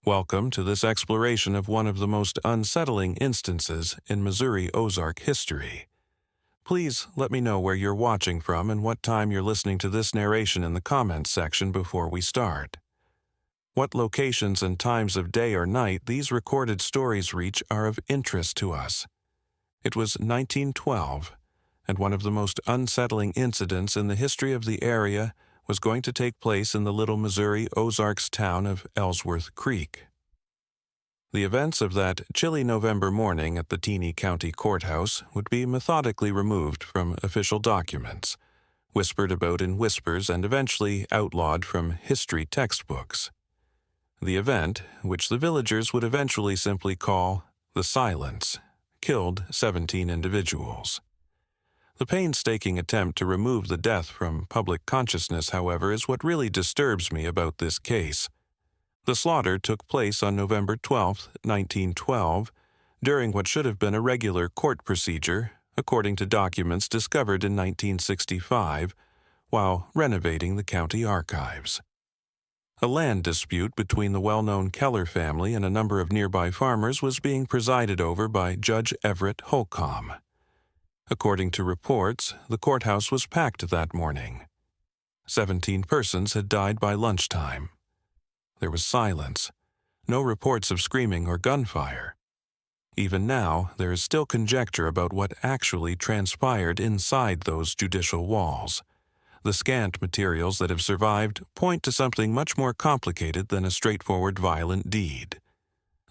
Welcome to this exploration of one of the most unsettling instances in Missouri Ozark history. Please let me know where you're watching from and what time you're listening to this narration in the comments section before we start. What locations and times of day or night these recorded stories reach are of interest to us. It was 1912, and one of the most unsettling incidents in the history of the area was going to take place in the little Missouri Ozarks town of Ellsworth Creek. The events of that chilly November morning at the teeny county courthouse would be methodically removed from official documents, whispered about in whispers and eventually outlawed from history textbooks. The event, which the villagers would eventually simply call the Silence, killed 17 individuals. The painstaking attempt to remove the death from public consciousness, however, is what really disturbs me about this case. The slaughter took place on November 12, 1912, during what should have been a regular court procedure, according to documents discovered in 1965, while renovating the county archives. A land dispute between the well-known Keller family and a number of nearby farmers was being presided over by Judge Everett Holcomb. According to reports, the courthouse was packed that morning. 17 persons had died by lunchtime. There was silence, no reports of screaming or gunfire. Even now, there is still conjecture about what actually transpired inside those judicial walls. The scant materials that have survived point to something much more complicated than a straightforward violent deed.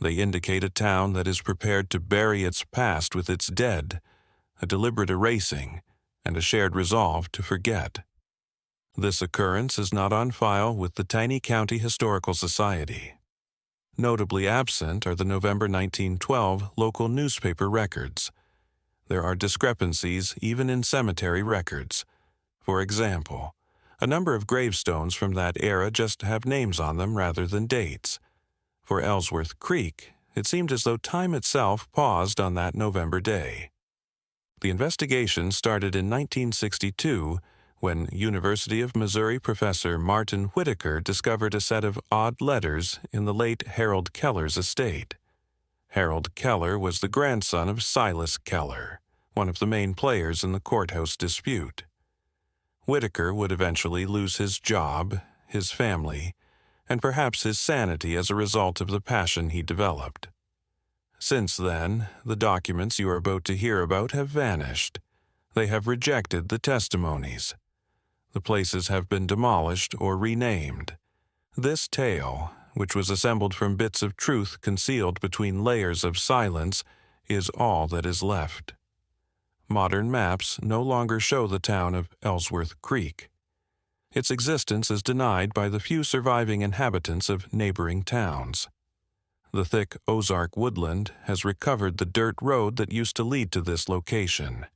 They indicate a town that is prepared to bury its past with its dead, a deliberate erasing, and a shared resolve to forget. This occurrence is not on file with the tiny county historical society. Notably absent are the November 1912 local newspaper records. There are discrepancies even in cemetery records. For example, a number of gravestones from that era just have names on them rather than dates. For Ellsworth Creek, it seemed as though time itself paused on that November day. The investigation started in 1962 when University of Missouri professor Martin Whitaker discovered a set of odd letters in the late Harold Keller's estate. Harold Keller was the grandson of Silas Keller, one of the main players in the courthouse dispute. Whitaker would eventually lose his job, his family, and perhaps his sanity as a result of the passion he developed. Since then, the documents you are about to hear about have vanished. They have rejected the testimonies. The places have been demolished or renamed. This tale, which was assembled from bits of truth concealed between layers of silence, is all that is left. Modern maps no longer show the town of Ellsworth Creek. Its existence is denied by the few surviving inhabitants of neighboring towns. The thick Ozark woodland has recovered the dirt road that used to lead to this location.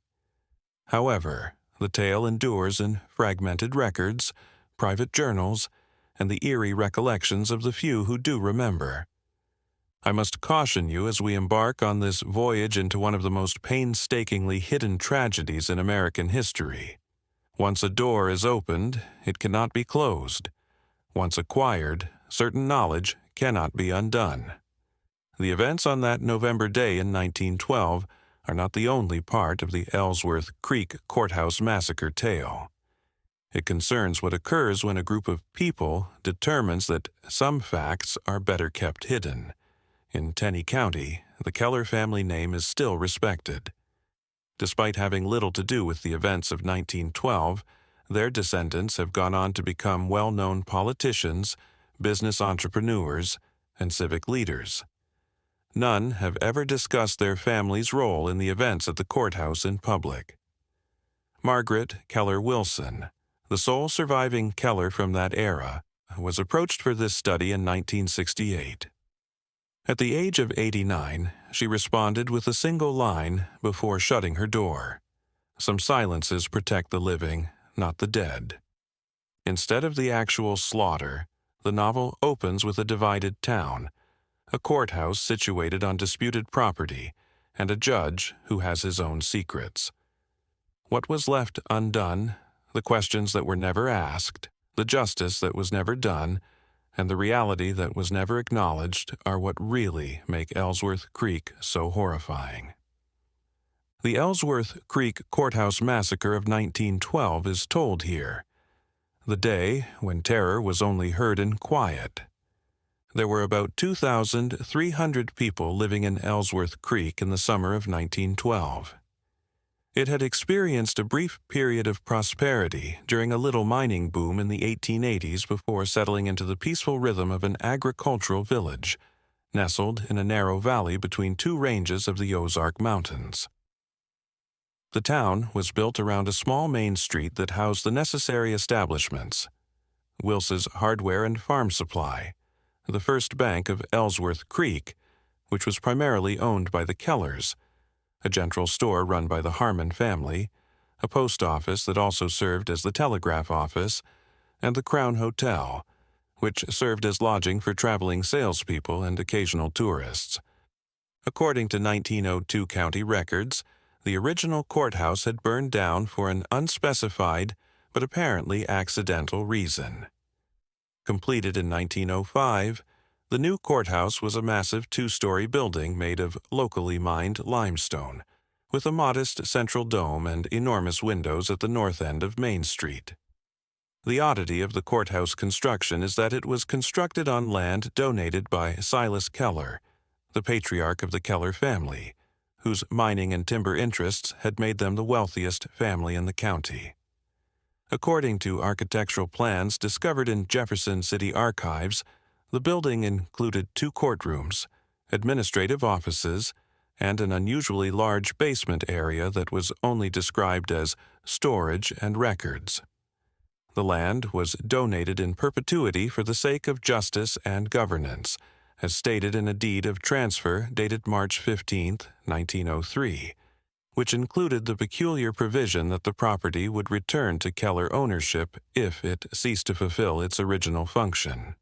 However, the tale endures in fragmented records, private journals, and the eerie recollections of the few who do remember. I must caution you as we embark on this voyage into one of the most painstakingly hidden tragedies in American history. Once a door is opened, it cannot be closed. Once acquired, certain knowledge cannot be undone. The events on that November day in 1912 are not the only part of the Ellsworth Creek Courthouse Massacre tale. It concerns what occurs when a group of people determines that some facts are better kept hidden. In Tenney County, the Keller family name is still respected. Despite having little to do with the events of 1912, their descendants have gone on to become well-known politicians, business entrepreneurs, and civic leaders. None have ever discussed their family's role in the events at the courthouse in public. Margaret Keller Wilson, the sole surviving Keller from that era, was approached for this study in 1968. At the age of 89, she responded with a single line before shutting her door. Some silences protect the living, not the dead. Instead of the actual slaughter, the novel opens with a divided town, a courthouse situated on disputed property, and a judge who has his own secrets. What was left undone, the questions that were never asked, the justice that was never done, and the reality that was never acknowledged are what really make Ellsworth Creek so horrifying. The Ellsworth Creek Courthouse Massacre of 1912 is told here, the day when terror was only heard in quiet. There were about 2,300 people living in Ellsworth Creek in the summer of 1912. It had experienced a brief period of prosperity during a little mining boom in the 1880s before settling into the peaceful rhythm of an agricultural village, nestled in a narrow valley between two ranges of the Ozark Mountains. The town was built around a small main street that housed the necessary establishments: Wils's Hardware and Farm Supply, the first bank of Ellsworth Creek, which was primarily owned by the Kellers, a general store run by the Harmon family, a post office that also served as the telegraph office, and the Crown Hotel, which served as lodging for traveling salespeople and occasional tourists. According to 1902 county records, the original courthouse had burned down for an unspecified but apparently accidental reason. Completed in 1905, the new courthouse was a massive two-story building made of locally mined limestone, with a modest central dome and enormous windows at the north end of Main Street. The oddity of the courthouse construction is that it was constructed on land donated by Silas Keller, the patriarch of the Keller family, whose mining and timber interests had made them the wealthiest family in the county. According to architectural plans discovered in Jefferson City Archives, the building included 2 courtrooms, administrative offices, and an unusually large basement area that was only described as storage and records. The land was donated in perpetuity for the sake of justice and governance, as stated in a deed of transfer dated March 15, 1903, which included the peculiar provision that the property would return to Keller ownership if it ceased to fulfill its original function.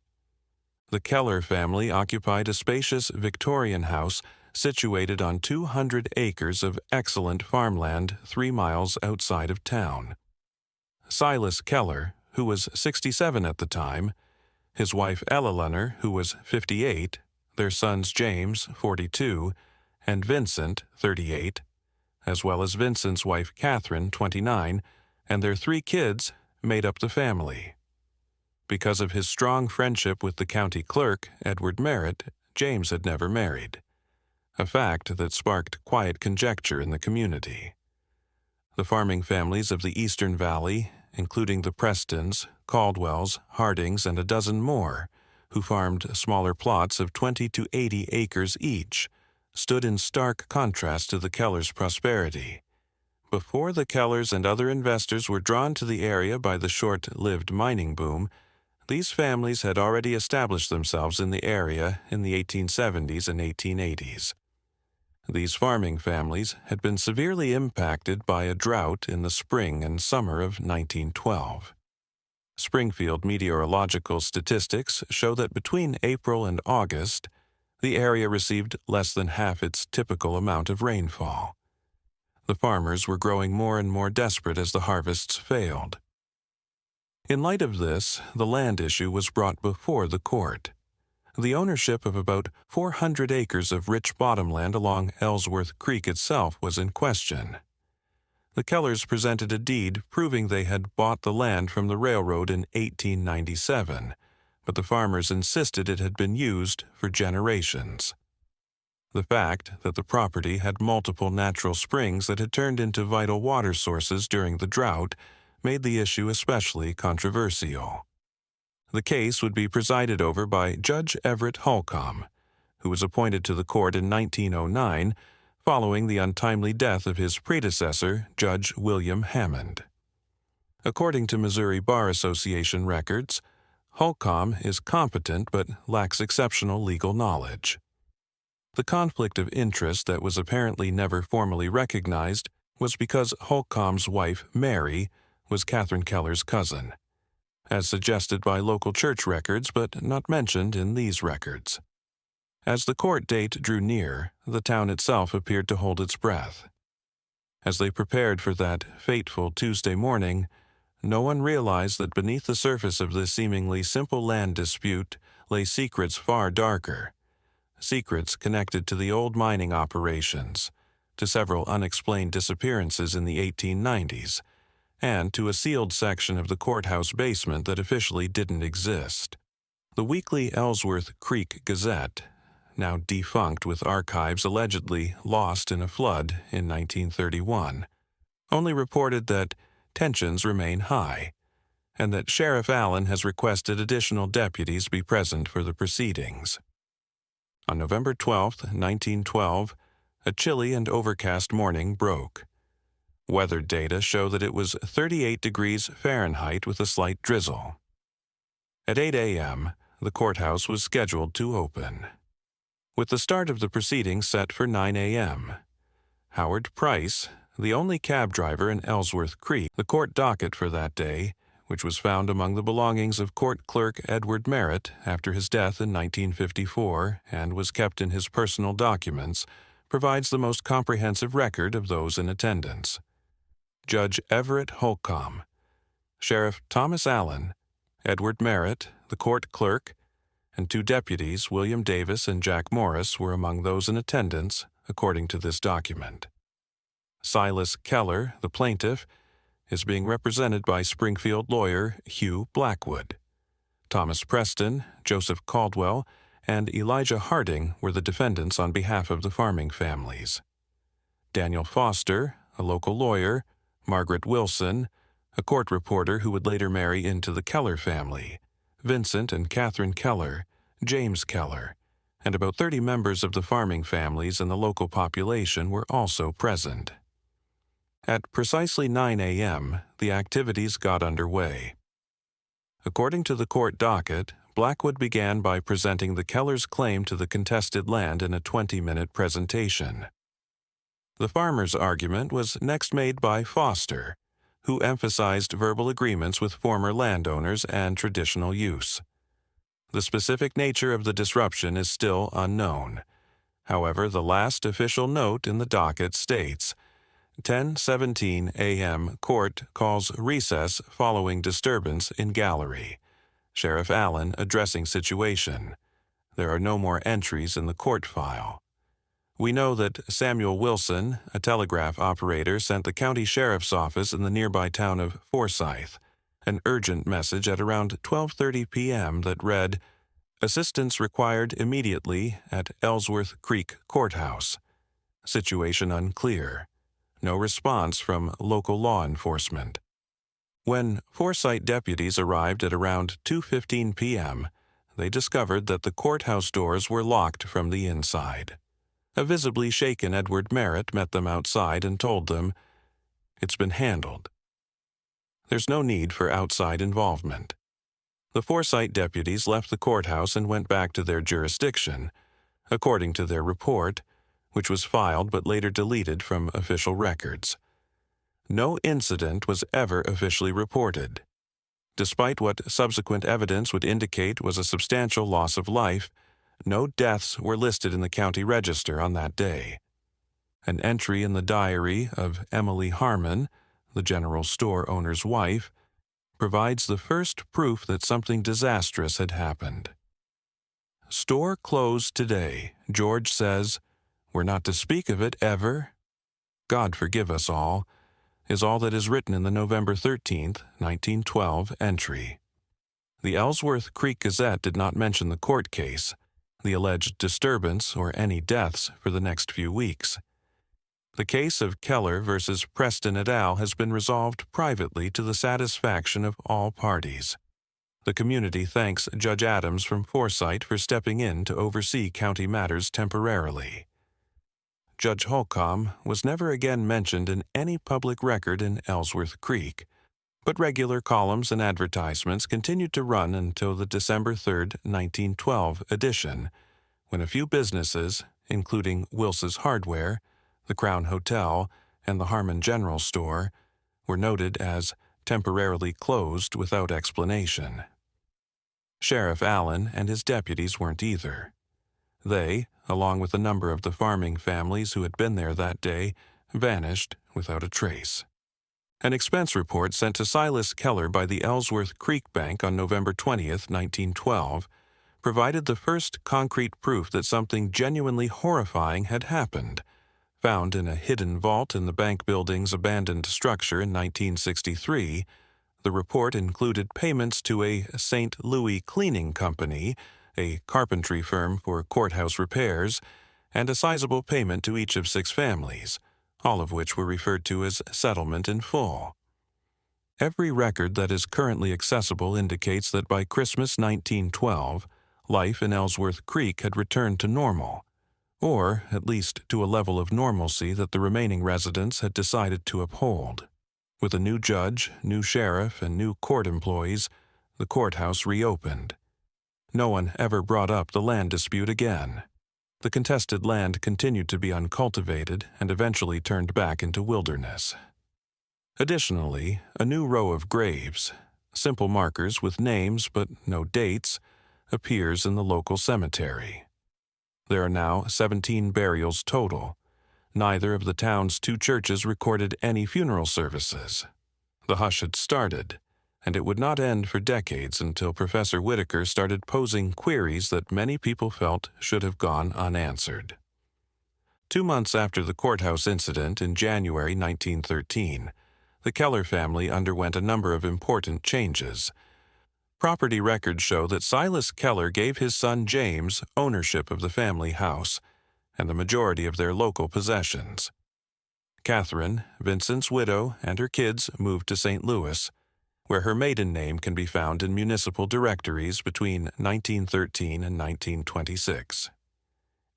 The Keller family occupied a spacious Victorian house situated on 200 acres of excellent farmland 3 miles outside of town. Silas Keller, who was 67 at the time, his wife Ella Lunner, who was 58, their sons James, 42, and Vincent, 38, as well as Vincent's wife Catherine, 29, and their 3 kids made up the family. Because of his strong friendship with the county clerk, Edward Merritt, James had never married, a fact that sparked quiet conjecture in the community. The farming families of the Eastern Valley, including the Prestons, Caldwells, Hardings, and a dozen more, who farmed smaller plots of 20 to 80 acres each, stood in stark contrast to the Kellers' prosperity. Before the Kellers and other investors were drawn to the area by the short-lived mining boom, these families had already established themselves in the area in the 1870s and 1880s. These farming families had been severely impacted by a drought in the spring and summer of 1912. Springfield meteorological statistics show that between April and August, the area received less than half its typical amount of rainfall. The farmers were growing more and more desperate as the harvests failed. In light of this, the land issue was brought before the court. The ownership of about 400 acres of rich bottomland along Ellsworth Creek itself was in question. The Kellers presented a deed proving they had bought the land from the railroad in 1897, but the farmers insisted it had been used for generations. The fact that the property had multiple natural springs that had turned into vital water sources during the drought made the issue especially controversial. The case would be presided over by Judge Everett Holcomb, who was appointed to the court in 1909 following the untimely death of his predecessor, Judge William Hammond. According to Missouri Bar Association records, Holcomb is competent but lacks exceptional legal knowledge. The conflict of interest that was apparently never formally recognized was because Holcomb's wife, Mary, was Catherine Keller's cousin, as suggested by local church records but not mentioned in these records. As the court date drew near, the town itself appeared to hold its breath. As they prepared for that fateful Tuesday morning, no one realized that beneath the surface of this seemingly simple land dispute lay secrets far darker, secrets connected to the old mining operations, to several unexplained disappearances in the 1890s, and to a sealed section of the courthouse basement that officially didn't exist. The weekly Ellsworth Creek Gazette, now defunct with archives allegedly lost in a flood in 1931, only reported that tensions remain high, and that Sheriff Allen has requested additional deputies be present for the proceedings. On November 12, 1912, a chilly and overcast morning broke. Weather data show that it was 38 degrees Fahrenheit with a slight drizzle. At 8 a.m., the courthouse was scheduled to open, with the start of the proceedings set for 9 a.m. Howard Price, the only cab driver in Ellsworth Creek, the court docket for that day, which was found among the belongings of court clerk Edward Merritt after his death in 1954 and was kept in his personal documents, provides the most comprehensive record of those in attendance. Judge Everett Holcomb, Sheriff Thomas Allen, Edward Merritt, the court clerk, and 2 deputies, William Davis and Jack Morris, were among those in attendance, according to this document. Silas Keller, the plaintiff, is being represented by Springfield lawyer Hugh Blackwood. Thomas Preston, Joseph Caldwell, and Elijah Harding were the defendants on behalf of the farming families. Daniel Foster, a local lawyer, Margaret Wilson, a court reporter who would later marry into the Keller family, Vincent and Catherine Keller, James Keller, and about 30 members of the farming families and the local population were also present. At precisely 9 a.m., the activities got underway. According to the court docket, Blackwood began by presenting the Kellers' claim to the contested land in a 20-minute presentation. The farmer's argument was next made by Foster, who emphasized verbal agreements with former landowners and traditional use. The specific nature of the disruption is still unknown. However, the last official note in the docket states, 10:17 a.m. Court calls recess following disturbance in gallery. Sheriff Allen addressing situation. There are no more entries in the court file. We know that Samuel Wilson, a telegraph operator, sent the county sheriff's office in the nearby town of Forsyth an urgent message at around 12:30 p.m. that read, "Assistance required immediately at Ellsworth Creek Courthouse. Situation unclear. No response from local law enforcement." When Forsyth deputies arrived at around 2:15 p.m., they discovered that the courthouse doors were locked from the inside. A visibly shaken Edward Merritt met them outside and told them, "It's been handled. There's no need for outside involvement." The Forsyth deputies left the courthouse and went back to their jurisdiction, according to their report, which was filed but later deleted from official records. No incident was ever officially reported. Despite what subsequent evidence would indicate was a substantial loss of life, no deaths were listed in the county register on that day. An entry in the diary of Emily Harmon, the general store owner's wife, provides the first proof that something disastrous had happened. "Store closed today. George says, 'We're not to speak of it ever.' God forgive us all," is all that is written in the November 13th, 1912 entry. The Ellsworth Creek Gazette did not mention the court case, the alleged disturbance, or any deaths for the next few weeks. The case of Keller versus Preston et al. Has been resolved privately to the satisfaction of all parties. The community thanks Judge Adams from Forsyth for stepping in to oversee county matters temporarily. Judge Holcomb was never again mentioned in any public record in Ellsworth Creek, but regular columns and advertisements continued to run until the December 3, 1912 edition, when a few businesses, including Wils's Hardware, the Crown Hotel, and the Harmon General Store, were noted as temporarily closed without explanation. Sheriff Allen and his deputies weren't either. They, along with a number of the farming families who had been there that day, vanished without a trace. An expense report sent to Silas Keller by the Ellsworth Creek Bank on November 20, 1912, provided the first concrete proof that something genuinely horrifying had happened. Found in a hidden vault in the bank building's abandoned structure in 1963, the report included payments to a St. Louis cleaning company, a carpentry firm for courthouse repairs, and a sizable payment to each of 6 families, all of which were referred to as settlement in full. Every record that is currently accessible indicates that by Christmas 1912, life in Ellsworth Creek had returned to normal, or at least to a level of normalcy that the remaining residents had decided to uphold. With a new judge, new sheriff, and new court employees, the courthouse reopened. No one ever brought up the land dispute again. The contested land continued to be uncultivated and eventually turned back into wilderness. Additionally, a new row of graves, simple markers with names but no dates, appears in the local cemetery. There are now 17 burials total. Neither of the town's 2 churches recorded any funeral services. The hush had started, and it would not end for decades until Professor Whitaker started posing queries that many people felt should have gone unanswered. 2 months after the courthouse incident in January 1913, the Keller family underwent a number of important changes. Property records show that Silas Keller gave his son James ownership of the family house and the majority of their local possessions. Catherine, Vincent's widow, and her kids moved to St. Louis, where her maiden name can be found in municipal directories between 1913 and 1926.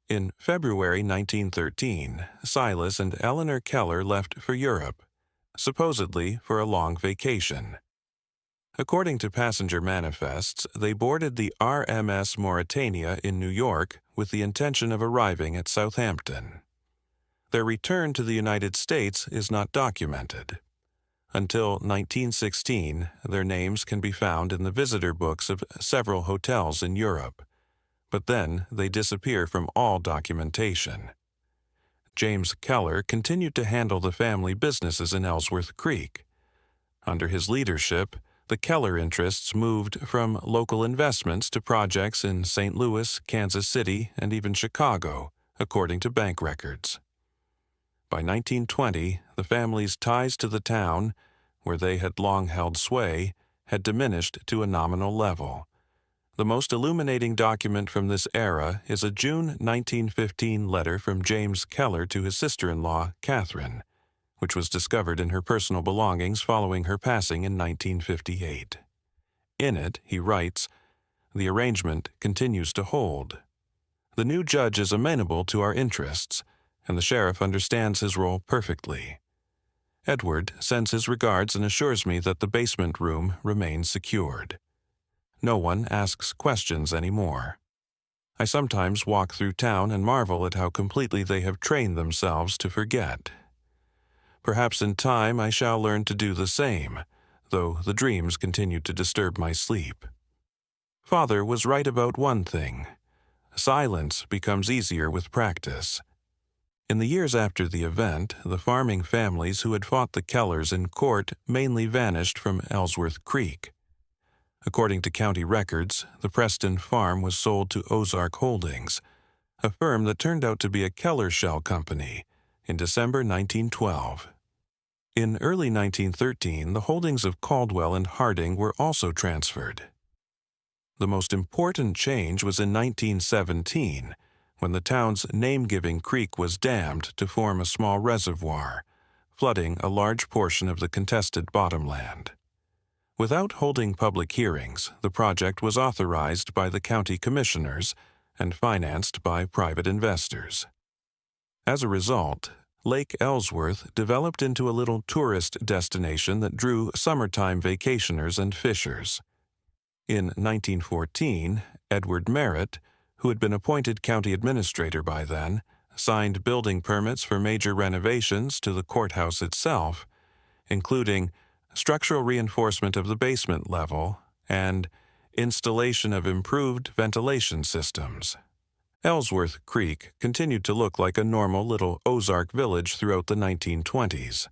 In February 1913, Silas and Eleanor Keller left for Europe, supposedly for a long vacation. According to passenger manifests, they boarded the RMS Mauritania in New York with the intention of arriving at Southampton. Their return to the United States is not documented. Until 1916, their names can be found in the visitor books of several hotels in Europe, but then they disappear from all documentation. James Keller continued to handle the family businesses in Ellsworth Creek. Under his leadership, the Keller interests moved from local investments to projects in St. Louis, Kansas City, and even Chicago, according to bank records. By 1920, the family's ties to the town, where they had long held sway, had diminished to a nominal level. The most illuminating document from this era is a June 1915 letter from James Keller to his sister-in-law, Catherine, which was discovered in her personal belongings following her passing in 1958. In it, he writes, "The arrangement continues to hold. The new judge is amenable to our interests, and the sheriff understands his role perfectly. Edward sends his regards and assures me that the basement room remains secured. No one asks questions anymore. I sometimes walk through town and marvel at how completely they have trained themselves to forget. Perhaps in time I shall learn to do the same, though the dreams continue to disturb my sleep. Father was right about one thing. Silence becomes easier with practice." In the years after the event, the farming families who had fought the Kellers in court mainly vanished from Ellsworth Creek. According to county records, the Preston farm was sold to Ozarks Holdings, a firm that turned out to be a Keller shell company, in December 1912. In early 1913, the holdings of Caldwell and Harding were also transferred. The most important change was in 1917, when the town's name-giving creek was dammed to form a small reservoir, flooding a large portion of the contested bottomland. Without holding public hearings, the project was authorized by the county commissioners and financed by private investors. As a result, Lake Ellsworth developed into a little tourist destination that drew summertime vacationers and fishers. In 1914, Edward Merritt, who had been appointed county administrator by then, signed building permits for major renovations to the courthouse itself, including structural reinforcement of the basement level and installation of improved ventilation systems. Ellsworth Creek continued to look like a normal little Ozark village throughout the 1920s.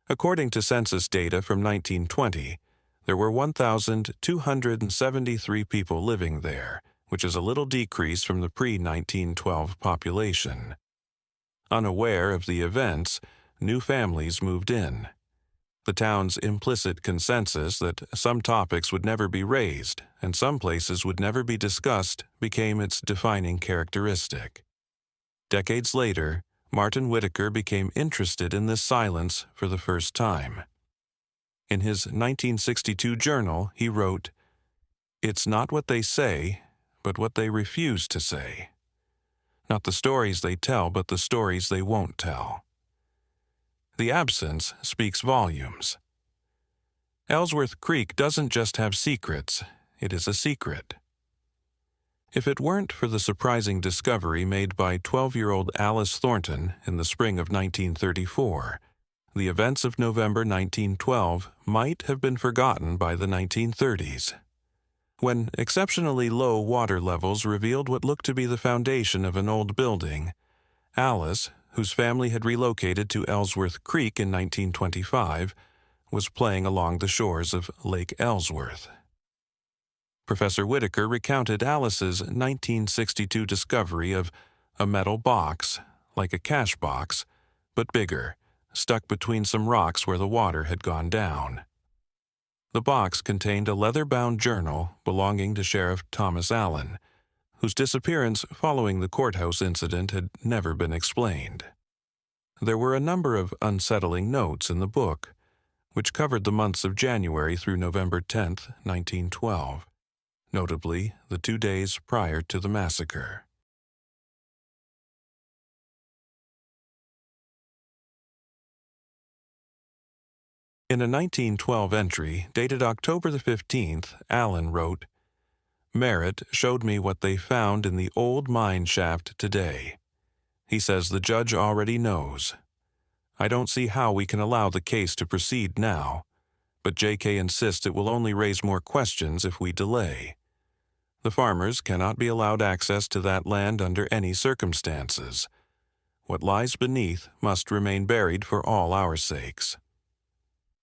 According to census data from 1920, There were 1,273 people living there, which is a little decrease from the pre-1912 population. Unaware of the events, new families moved in. The town's implicit consensus that some topics would never be raised and some places would never be discussed became its defining characteristic. Decades later, Martin Whitaker became interested in this silence for the first time. In his 1962 journal, he wrote, "It's not what they say, but what they refuse to say. Not the stories they tell, but the stories they won't tell." The absence speaks volumes. Ellsworth Creek doesn't just have secrets, it is a secret. If it weren't for the surprising discovery made by 12-year-old Alice Thornton in the spring of 1934, the events of November 1912 might have been forgotten by the 1930s. When exceptionally low water levels revealed what looked to be the foundation of an old building, Alice, whose family had relocated to Ellsworth Creek in 1925, was playing along the shores of Lake Ellsworth. Professor Whitaker recounted Alice's 1962 discovery of a metal box, like a cash box, but bigger, stuck between some rocks where the water had gone down. The box contained a leather-bound journal belonging to Sheriff Thomas Allen, whose disappearance following the courthouse incident had never been explained. There were a number of unsettling notes in the book, which covered the months of January through November 10, 1912, notably the 2 days prior to the massacre. In a 1912 entry dated October the 15th, Allen wrote, "Merritt showed me what they found in the old mine shaft today. He says the judge already knows. I don't see how we can allow the case to proceed now, but J.K. insists it will only raise more questions if we delay. The farmers cannot be allowed access to that land under any circumstances. What lies beneath must remain buried for all our sakes."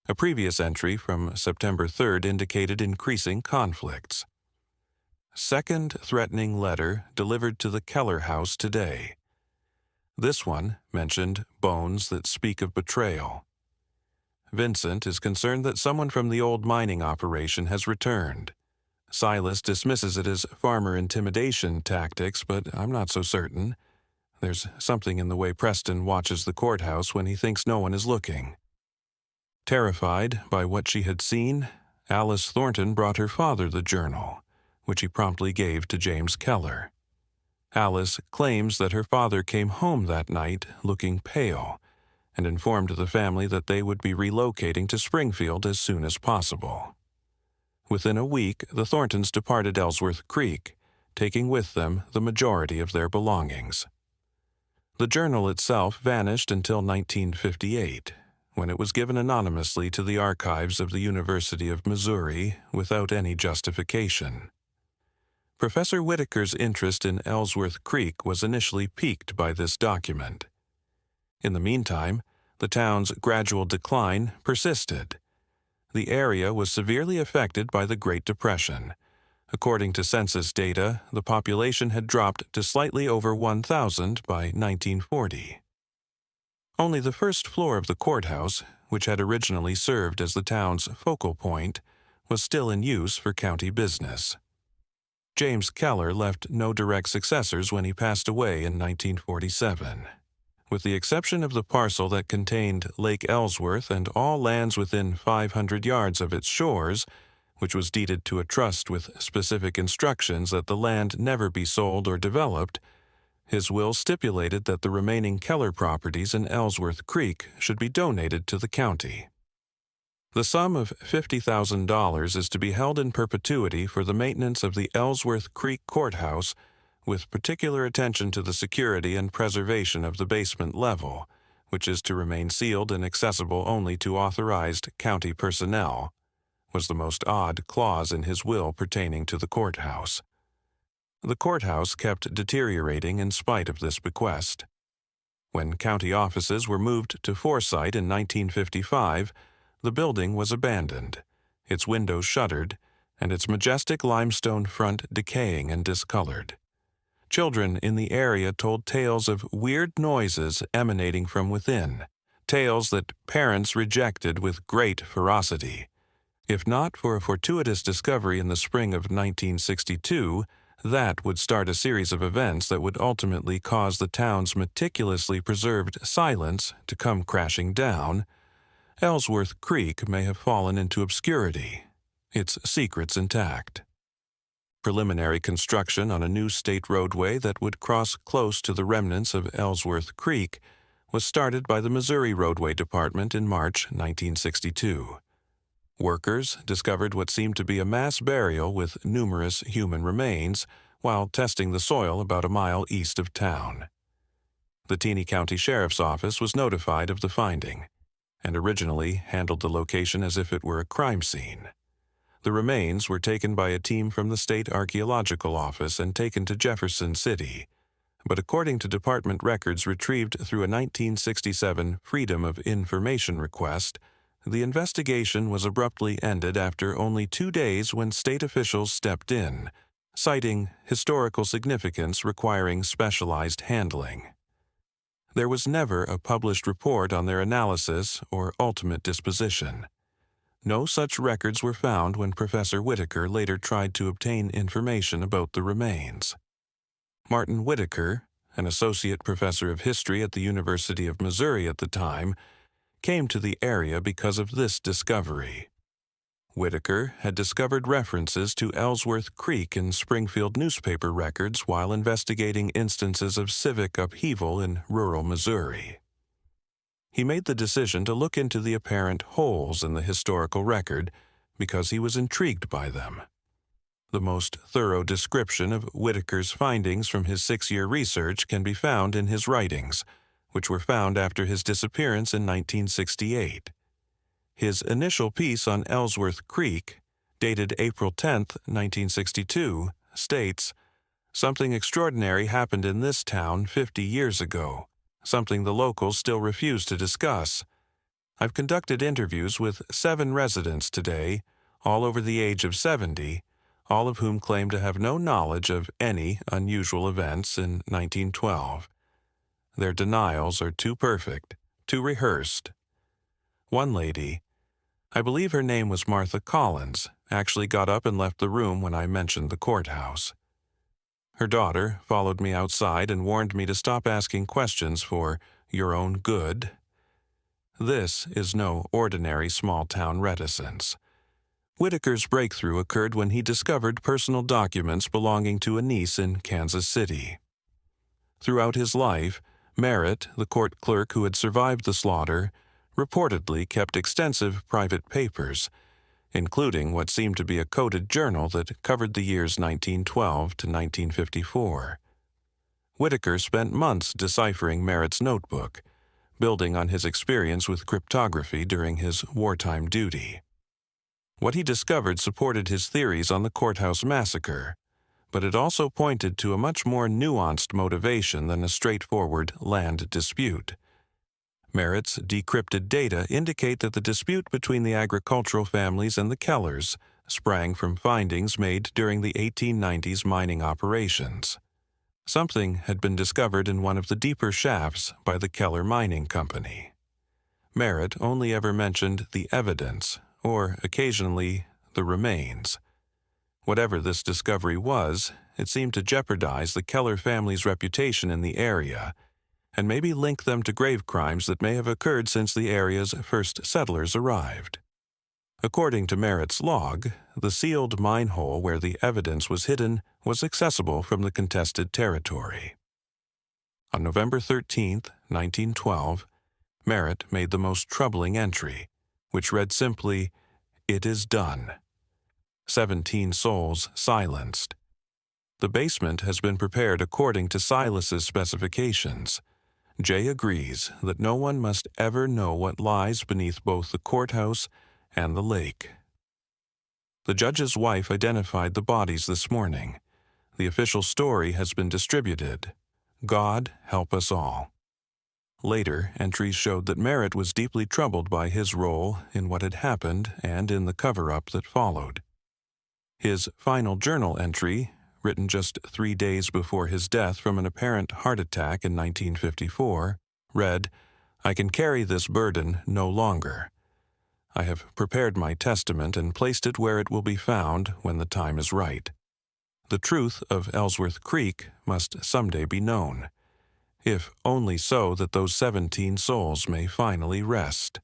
A previous entry from September 3rd indicated increasing conflicts. Second threatening letter delivered to the Keller house today. This one mentioned bones that speak of betrayal. Vincent is concerned that someone from the old mining operation has returned. Silas dismisses it as farmer intimidation tactics, but I'm not so certain. There's something in the way Preston watches the courthouse when he thinks no one is looking. Terrified by what she had seen, Alice Thornton brought her father the journal, which he promptly gave to James Keller. Alice claims that her father came home that night looking pale and informed the family that they would be relocating to Springfield as soon as possible. Within a week, the Thorntons departed Ellsworth Creek, taking with them the majority of their belongings. The journal itself vanished until 1958, when it was given anonymously to the archives of the University of Missouri without any justification. Professor Whitaker's interest in Ellsworth Creek was initially piqued by this document. In the meantime, the town's gradual decline persisted. The area was severely affected by the Great Depression. According to census data, the population had dropped to slightly over 1,000 by 1940. Only the first floor of the courthouse, which had originally served as the town's focal point, was still in use for county business. James Keller left no direct successors when he passed away in 1947. With the exception of the parcel that contained Lake Ellsworth and all lands within 500 yards of its shores, which was deeded to a trust with specific instructions that the land never be sold or developed, his will stipulated that the remaining Keller properties in Ellsworth Creek should be donated to the county. The sum of $50,000 is to be held in perpetuity for the maintenance of the Ellsworth Creek Courthouse, with particular attention to the security and preservation of the basement level, which is to remain sealed and accessible only to authorized county personnel, was the most odd clause in his will pertaining to the courthouse. The courthouse kept deteriorating in spite of this bequest. When county offices were moved to Forsyth in 1955, the building was abandoned, its windows shuttered, and its majestic limestone front decaying and discolored. Children in the area told tales of weird noises emanating from within, tales that parents rejected with great ferocity. If not for a fortuitous discovery in the spring of 1962, that would start a series of events that would ultimately cause the town's meticulously preserved silence to come crashing down. Ellsworth Creek may have fallen into obscurity, its secrets intact. Preliminary construction on a new state roadway that would cross close to the remnants of Ellsworth Creek was started by the Missouri Roadway Department in March 1962. Workers discovered what seemed to be a mass burial with numerous human remains while testing the soil about a mile east of town. The Teaneck County Sheriff's Office was notified of the finding, and originally handled the location as if it were a crime scene. The remains were taken by a team from the State Archaeological Office and taken to Jefferson City, but according to department records retrieved through a 1967 Freedom of Information request, the investigation was abruptly ended after only 2 days when state officials stepped in, citing historical significance requiring specialized handling. There was never a published report on their analysis or ultimate disposition. No such records were found when Professor Whitaker later tried to obtain information about the remains. Martin Whitaker, an associate professor of history at the University of Missouri at the time, came to the area because of this discovery. Whitaker had discovered references to Ellsworth Creek in Springfield newspaper records while investigating instances of civic upheaval in rural Missouri. He made the decision to look into the apparent holes in the historical record because he was intrigued by them. The most thorough description of Whitaker's findings from his 6-year research can be found in his writings, which were found after his disappearance in 1968. His initial piece on Ellsworth Creek, dated April 10, 1962, states, "Something extraordinary happened in this town 50 years ago. Something the locals still refuse to discuss. I've conducted interviews with 7 residents today, all over the age of 70, all of whom claim to have no knowledge of any unusual events in 1912. Their denials are too perfect, too rehearsed. One lady, I believe her name was Martha Collins, actually got up and left the room when I mentioned the courthouse. Her daughter followed me outside and warned me to stop asking questions for your own good. This is no ordinary small-town reticence. Whitaker's breakthrough occurred when he discovered personal documents belonging to a niece in Kansas City. Throughout his life, Merritt, the court clerk who had survived the slaughter, reportedly kept extensive private papers, including what seemed to be a coded journal that covered the years 1912 to 1954. Whitaker spent months deciphering Merritt's notebook, building on his experience with cryptography during his wartime duty. What he discovered supported his theories on the courthouse massacre, but it also pointed to a much more nuanced motivation than a straightforward land dispute. Merritt's decrypted data indicate that the dispute between the agricultural families and the Kellers sprang from findings made during the 1890s mining operations. Something had been discovered in one of the deeper shafts by the Keller Mining Company. Merritt only ever mentioned the evidence, or occasionally the remains. Whatever this discovery was, it seemed to jeopardize the Keller family's reputation in the area, and maybe link them to grave crimes that may have occurred since the area's first settlers arrived. According to Merritt's log, the sealed mine hole where the evidence was hidden was accessible from the contested territory. On November 13, 1912, Merritt made the most troubling entry, which read simply, "It is done. 17 souls silenced. The basement has been prepared according to Silas's specifications. Jay agrees that no one must ever know what lies beneath both the courthouse and the lake." The judge's wife identified the bodies this morning. The official story has been distributed. God help us all. Later, entries showed that Merritt was deeply troubled by his role in what had happened and in the cover-up that followed. His final journal entry, written just 3 days before his death from an apparent heart attack in 1954, read, "I can carry this burden no longer. I have prepared my testament and placed it where it will be found when the time is right. The truth of Ellsworth Creek must someday be known, if only so that those 17 souls may finally rest."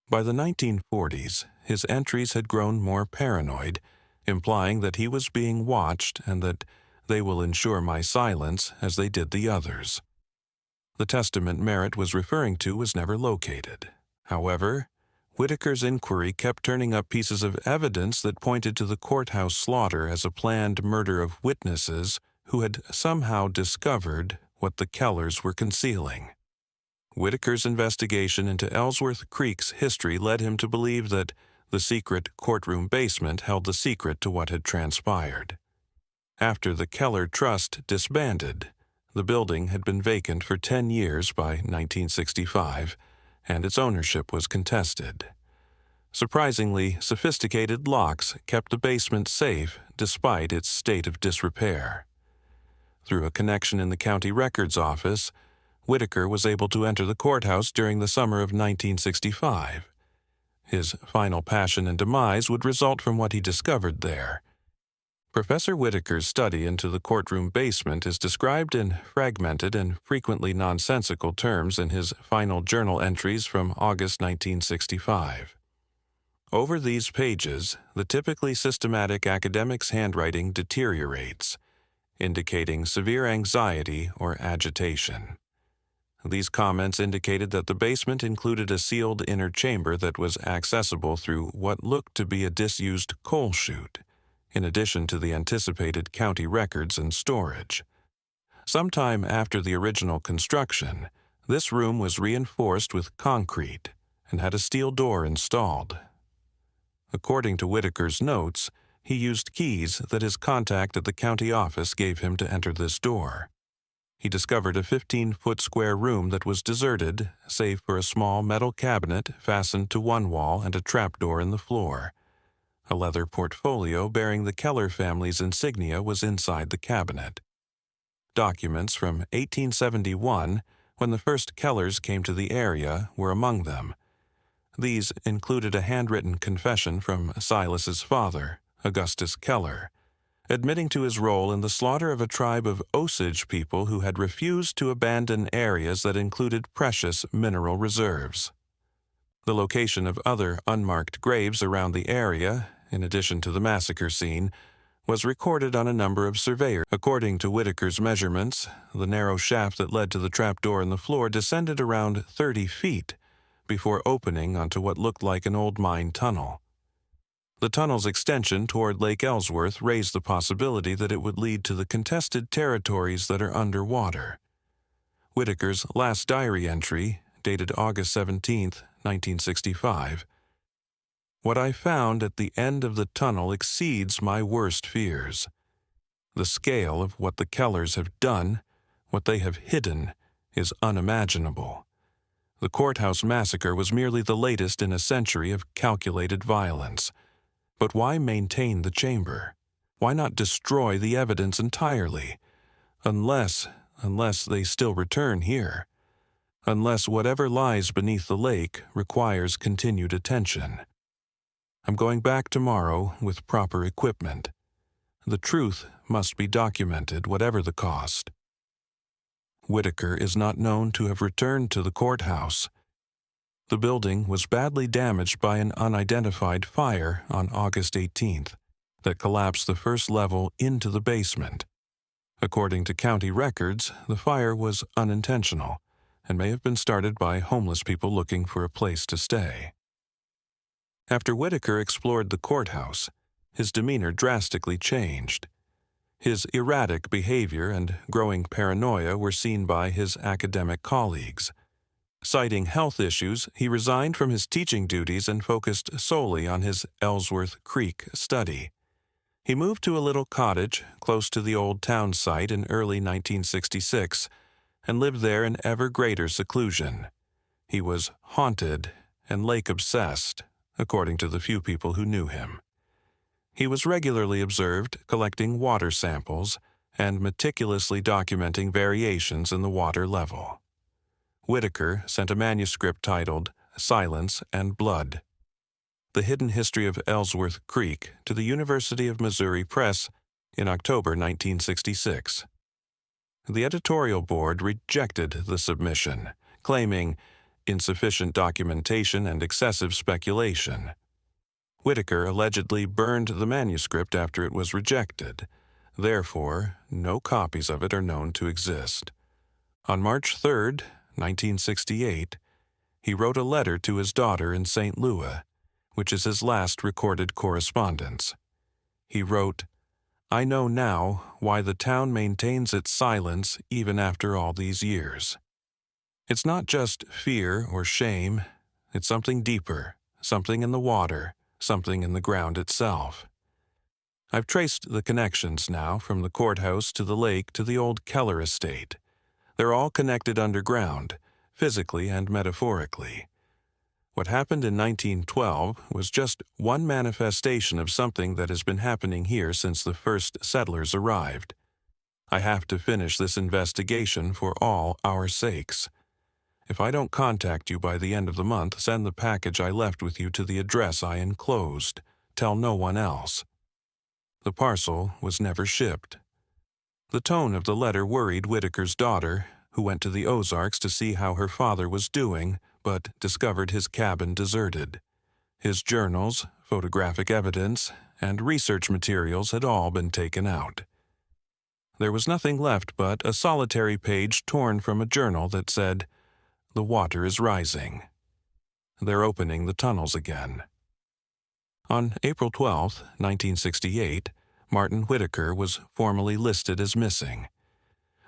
By the 1940s, his entries had grown more paranoid, implying that he was being watched and that they will ensure my silence as they did the others. The testament Merritt was referring to was never located. However, Whitaker's inquiry kept turning up pieces of evidence that pointed to the courthouse slaughter as a planned murder of witnesses who had somehow discovered what the Kellers were concealing. Whitaker's investigation into Ellsworth Creek's history led him to believe that the secret courtroom basement held the secret to what had transpired. After the Keller Trust disbanded, the building had been vacant for 10 years by 1965, and its ownership was contested. Surprisingly, sophisticated locks kept the basement safe despite its state of disrepair. Through a connection in the county records office, Whitaker was able to enter the courthouse during the summer of 1965. His final passion and demise would result from what he discovered there. Professor Whitaker's study into the courtroom basement is described in fragmented and frequently nonsensical terms in his final journal entries from August 1965. Over these pages, the typically systematic academic's handwriting deteriorates, indicating severe anxiety or agitation. These comments indicated that the basement included a sealed inner chamber that was accessible through what looked to be a disused coal chute, in addition to the anticipated county records and storage. Sometime after the original construction, this room was reinforced with concrete and had a steel door installed. According to Whitaker's notes, he used keys that his contact at the county office gave him to enter this door. He discovered a 15-foot square room that was deserted, save for a small metal cabinet fastened to one wall and a trapdoor in the floor. A leather portfolio bearing the Keller family's insignia was inside the cabinet. Documents from 1871, when the first Kellers came to the area, were among them. These included a handwritten confession from Silas's father, Augustus Keller, admitting to his role in the slaughter of a tribe of Osage people who had refused to abandon areas that included precious mineral reserves. The location of other unmarked graves around the area, in addition to the massacre scene, was recorded on a number of surveyors. According to Whitaker's measurements, the narrow shaft that led to the trapdoor in the floor descended around 30 feet before opening onto what looked like an old mine tunnel. The tunnel's extension toward Lake Ellsworth raised the possibility that it would lead to the contested territories that are underwater. Whitaker's last diary entry, dated August 17, 1965, "What I found at the end of the tunnel exceeds my worst fears. The scale of what the Kellers have done, what they have hidden, is unimaginable. The courthouse massacre was merely the latest in a century of calculated violence. But why maintain the chamber? Why not destroy the evidence entirely? Unless they still return here. Unless whatever lies beneath the lake requires continued attention. I'm going back tomorrow with proper equipment. The truth must be documented, whatever the cost." Whitaker is not known to have returned to the courthouse. The building was badly damaged by an unidentified fire on August 18th that collapsed the first level into the basement. According to county records, the fire was unintentional and may have been started by homeless people looking for a place to stay. After Whitaker explored the courthouse, his demeanor drastically changed. His erratic behavior and growing paranoia were seen by his academic colleagues. Citing health issues, he resigned from his teaching duties and focused solely on his Ellsworth Creek study. He moved to a little cottage close to the old town site in early 1966 and lived there in ever greater seclusion. He was haunted and lake-obsessed, according to the few people who knew him. He was regularly observed collecting water samples and meticulously documenting variations in the water level. Whitaker sent a manuscript titled Silence and Blood: The Hidden History of Ellsworth Creek to the University of Missouri Press in October 1966. The editorial board rejected the submission, claiming insufficient documentation and excessive speculation. Whitaker allegedly burned the manuscript after it was rejected. Therefore, no copies of it are known to exist. On March 3, 1968, he wrote a letter to his daughter in St. Louis, which is his last recorded correspondence. He wrote, "I know now why the town maintains its silence even after all these years. It's not just fear or shame, it's something deeper, something in the water, something in the ground itself. I've traced the connections now from the courthouse to the lake to the old Keller estate. They're all connected underground, physically and metaphorically. What happened in 1912 was just one manifestation of something that has been happening here since the first settlers arrived. I have to finish this investigation for all our sakes. If I don't contact you by the end of the month, send the package I left with you to the address I enclosed. Tell no one else." The parcel was never shipped. The tone of the letter worried Whitaker's daughter, who went to the Ozarks to see how her father was doing, but discovered his cabin deserted. His journals, photographic evidence, and research materials had all been taken out. There was nothing left but a solitary page torn from a journal that said, "The water is rising. They're opening the tunnels again." On April 12, 1968, Martin Whitaker was formally listed as missing.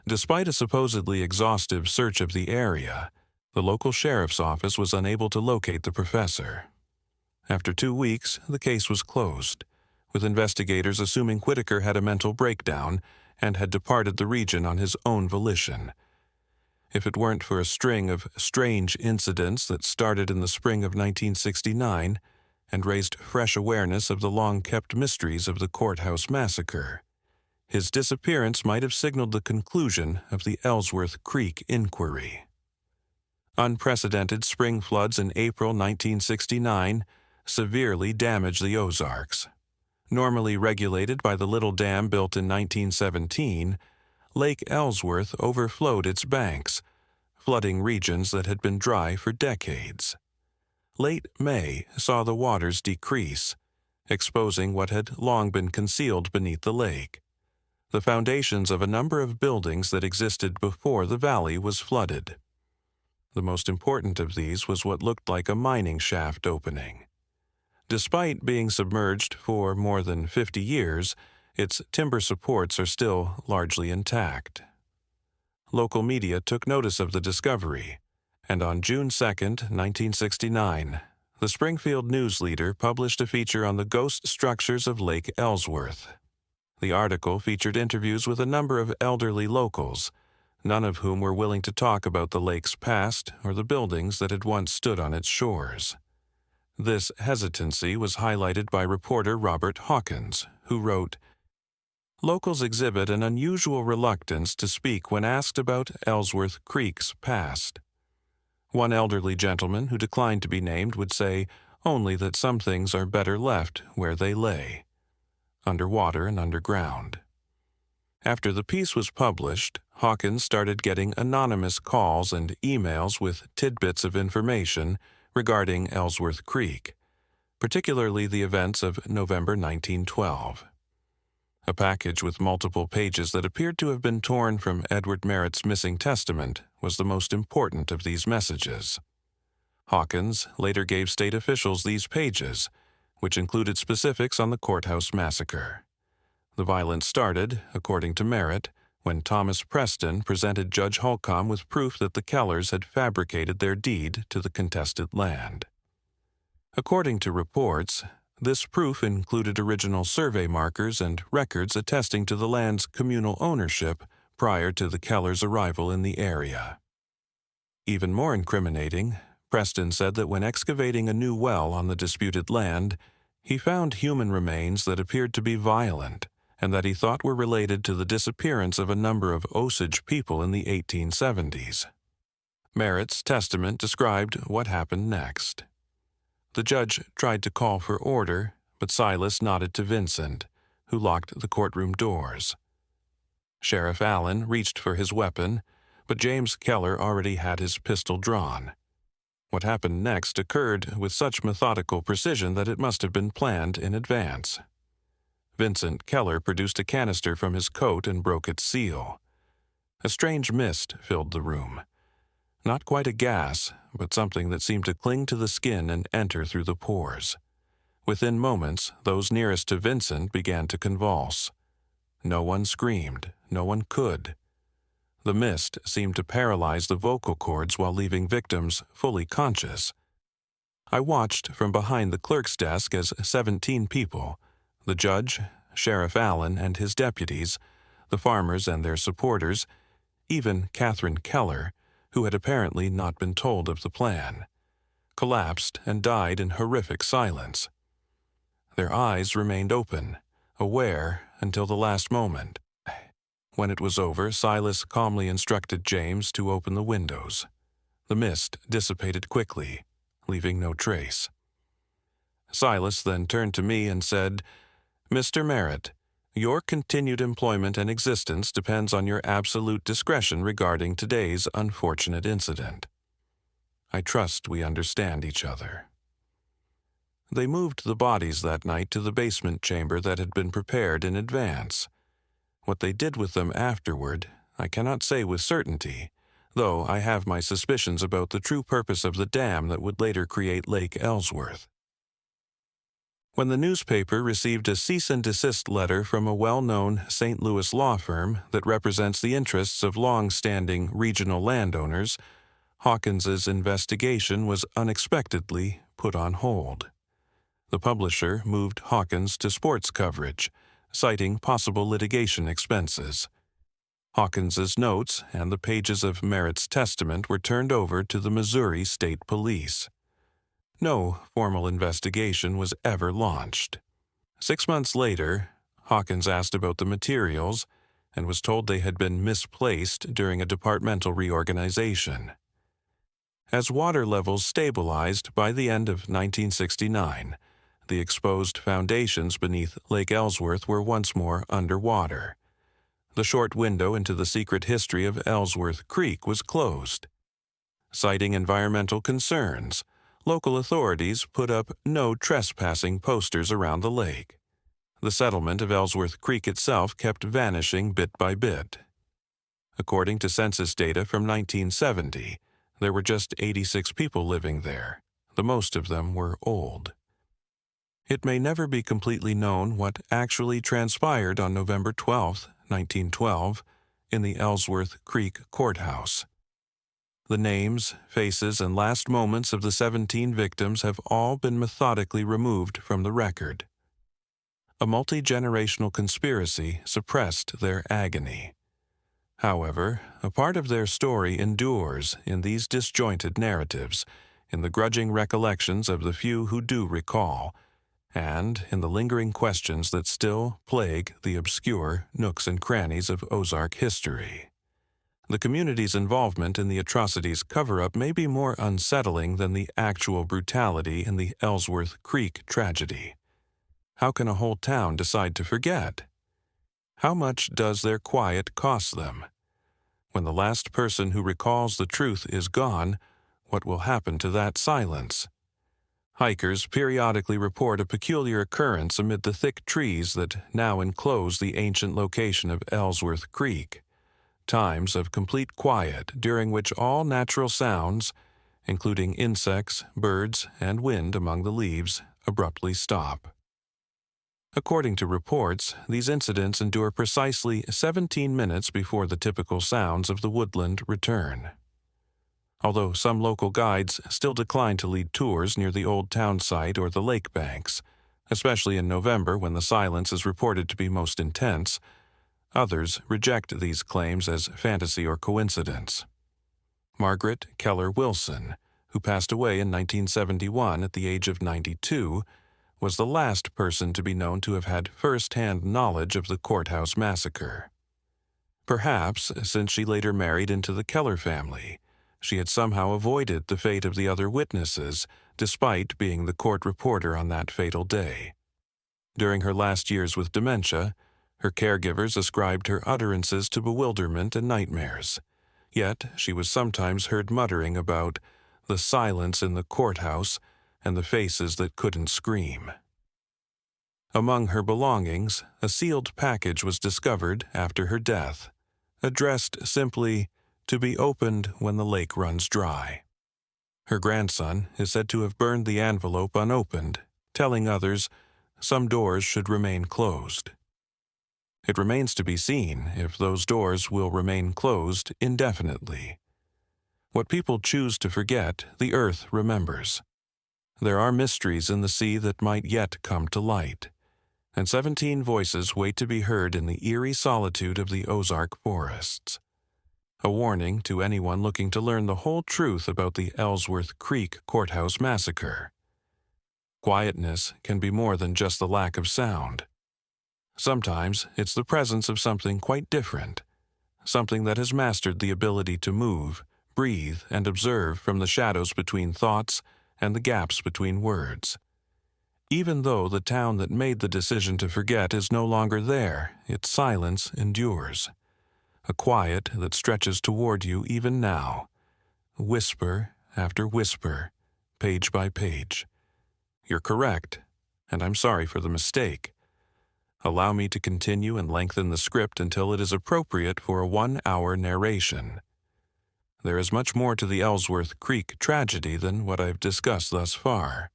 Despite a supposedly exhaustive search of the area, the local sheriff's office was unable to locate the professor. After 2 weeks, the case was closed, with investigators assuming Whitaker had a mental breakdown and had departed the region on his own volition. If it weren't for a string of strange incidents that started in the spring of 1969 and raised fresh awareness of the long-kept mysteries of the courthouse massacre, his disappearance might have signaled the conclusion of the Ellsworth Creek inquiry. Unprecedented spring floods in April 1969 severely damaged the Ozarks. Normally regulated by the little dam built in 1917, Lake Ellsworth overflowed its banks, flooding regions that had been dry for decades. Late May saw the waters decrease, exposing what had long been concealed beneath the lake. The foundations of a number of buildings that existed before the valley was flooded. The most important of these was what looked like a mining shaft opening. Despite being submerged for more than 50 years, its timber supports are still largely intact. Local media took notice of the discovery, and on June 2, 1969, the Springfield News Leader published a feature on the ghost structures of Lake Ellsworth. The article featured interviews with a number of elderly locals, none of whom were willing to talk about the lake's past or the buildings that had once stood on its shores. This hesitancy was highlighted by reporter Robert Hawkins, who wrote, "Locals exhibit an unusual reluctance to speak when asked about Ellsworth Creek's past. One elderly gentleman who declined to be named would say only that some things are better left where they lay, underwater and underground." After the piece was published, Hawkins started getting anonymous calls and emails with tidbits of information regarding Ellsworth Creek, particularly the events of November 1912. A package with multiple pages that appeared to have been torn from Edward Merritt's missing testament was the most important of these messages. Hawkins later gave state officials these pages, which included specifics on the courthouse massacre. The violence started, according to Merritt, when Thomas Preston presented Judge Holcomb with proof that the Kellers had fabricated their deed to the contested land. According to reports, this proof included original survey markers and records attesting to the land's communal ownership prior to the Kellers' arrival in the area. Even more incriminating, Preston said that when excavating a new well on the disputed land, he found human remains that appeared to be violent and that he thought were related to the disappearance of a number of Osage people in the 1870s. Merritt's testament described what happened next. The judge tried to call for order, but Silas nodded to Vincent, who locked the courtroom doors. Sheriff Allen reached for his weapon, but James Keller already had his pistol drawn. What happened next occurred with such methodical precision that it must have been planned in advance. Vincent Keller produced a canister from his coat and broke its seal. A strange mist filled the room. Not quite a gas, but something that seemed to cling to the skin and enter through the pores. Within moments, those nearest to Vincent began to convulse. No one screamed, no one could. The mist seemed to paralyze the vocal cords while leaving victims fully conscious. I watched from behind the clerk's desk as 17 people, the judge, Sheriff Allen and his deputies, the farmers and their supporters, even Catherine Keller, who had apparently not been told of the plan, collapsed and died in horrific silence. Their eyes remained open, aware until the last moment. When it was over, Silas calmly instructed James to open the windows. The mist dissipated quickly, leaving no trace. Silas then turned to me and said, "Mr. Merritt, your continued employment and existence depends on your absolute discretion regarding today's unfortunate incident. I trust we understand each other." They moved the bodies that night to the basement chamber that had been prepared in advance. What they did with them afterward, I cannot say with certainty, though I have my suspicions about the true purpose of the dam that would later create Lake Ellsworth. When the newspaper received a cease and desist letter from a well-known St. Louis law firm that represents the interests of long-standing regional landowners, Hawkins's investigation was unexpectedly put on hold. The publisher moved Hawkins to sports coverage, citing possible litigation expenses. Hawkins's notes and the pages of Merritt's testament were turned over to the Missouri State Police. No formal investigation was ever launched. 6 months later, Hawkins asked about the materials and was told they had been misplaced during a departmental reorganization. As water levels stabilized by the end of 1969, the exposed foundations beneath Lake Ellsworth were once more underwater. The short window into the secret history of Ellsworth Creek was closed. Citing environmental concerns, local authorities put up no trespassing posters around the lake. The settlement of Ellsworth Creek itself kept vanishing bit by bit. According to census data from 1970, there were just 86 people living there. The most of them were old. It may never be completely known what actually transpired on November 12, 1912, in the Ellsworth Creek courthouse. The names, faces, and last moments of the 17 victims have all been methodically removed from the record. A multi-generational conspiracy suppressed their agony. However, a part of their story endures in these disjointed narratives, in the grudging recollections of the few who do recall, and in the lingering questions that still plague the obscure nooks and crannies of Ozark history. The community's involvement in the atrocities cover-up may be more unsettling than the actual brutality in the Ellsworth Creek tragedy. How can a whole town decide to forget? How much does their quiet cost them? When the last person who recalls the truth is gone, what will happen to that silence? Hikers periodically report a peculiar occurrence amid the thick trees that now enclose the ancient location of Ellsworth Creek. Times of complete quiet during which all natural sounds, including insects, birds, and wind among the leaves, abruptly stop. According to reports, these incidents endure precisely 17 minutes before the typical sounds of the woodland return. Although some local guides still decline to lead tours near the old town site or the lake banks, especially in November when the silence is reported to be most intense, Others reject these claims as fantasy or coincidence. Margaret Keller Wilson, who passed away in 1971 at the age of 92, was the last person to be known to have had first-hand knowledge of the courthouse massacre. Perhaps, since she later married into the Keller family, she had somehow avoided the fate of the other witnesses, despite being the court reporter on that fatal day. During her last years with dementia, her caregivers ascribed her utterances to bewilderment and nightmares, yet she was sometimes heard muttering about the silence in the courthouse and the faces that couldn't scream. Among her belongings, a sealed package was discovered after her death, addressed simply, "To be opened when the lake runs dry." Her grandson is said to have burned the envelope unopened, telling others some doors should remain closed. It remains to be seen if those doors will remain closed indefinitely. What people choose to forget, the earth remembers. There are mysteries in the sea that might yet come to light, and 17 voices wait to be heard in the eerie solitude of the Ozark forests. A warning to anyone looking to learn the whole truth about the Ellsworth Creek courthouse massacre. Quietness can be more than just the lack of sound. Sometimes it's the presence of something quite different, something that has mastered the ability to move, breathe, and observe from the shadows between thoughts and the gaps between words. Even though the town that made the decision to forget is no longer there, its silence endures. A quiet that stretches toward you even now, whisper after whisper, page by page. You're correct, and I'm sorry for the mistake. Allow me to continue and lengthen the script until it is appropriate for a 1-hour narration. There is much more to the Ellsworth Creek tragedy than what I've discussed thus far.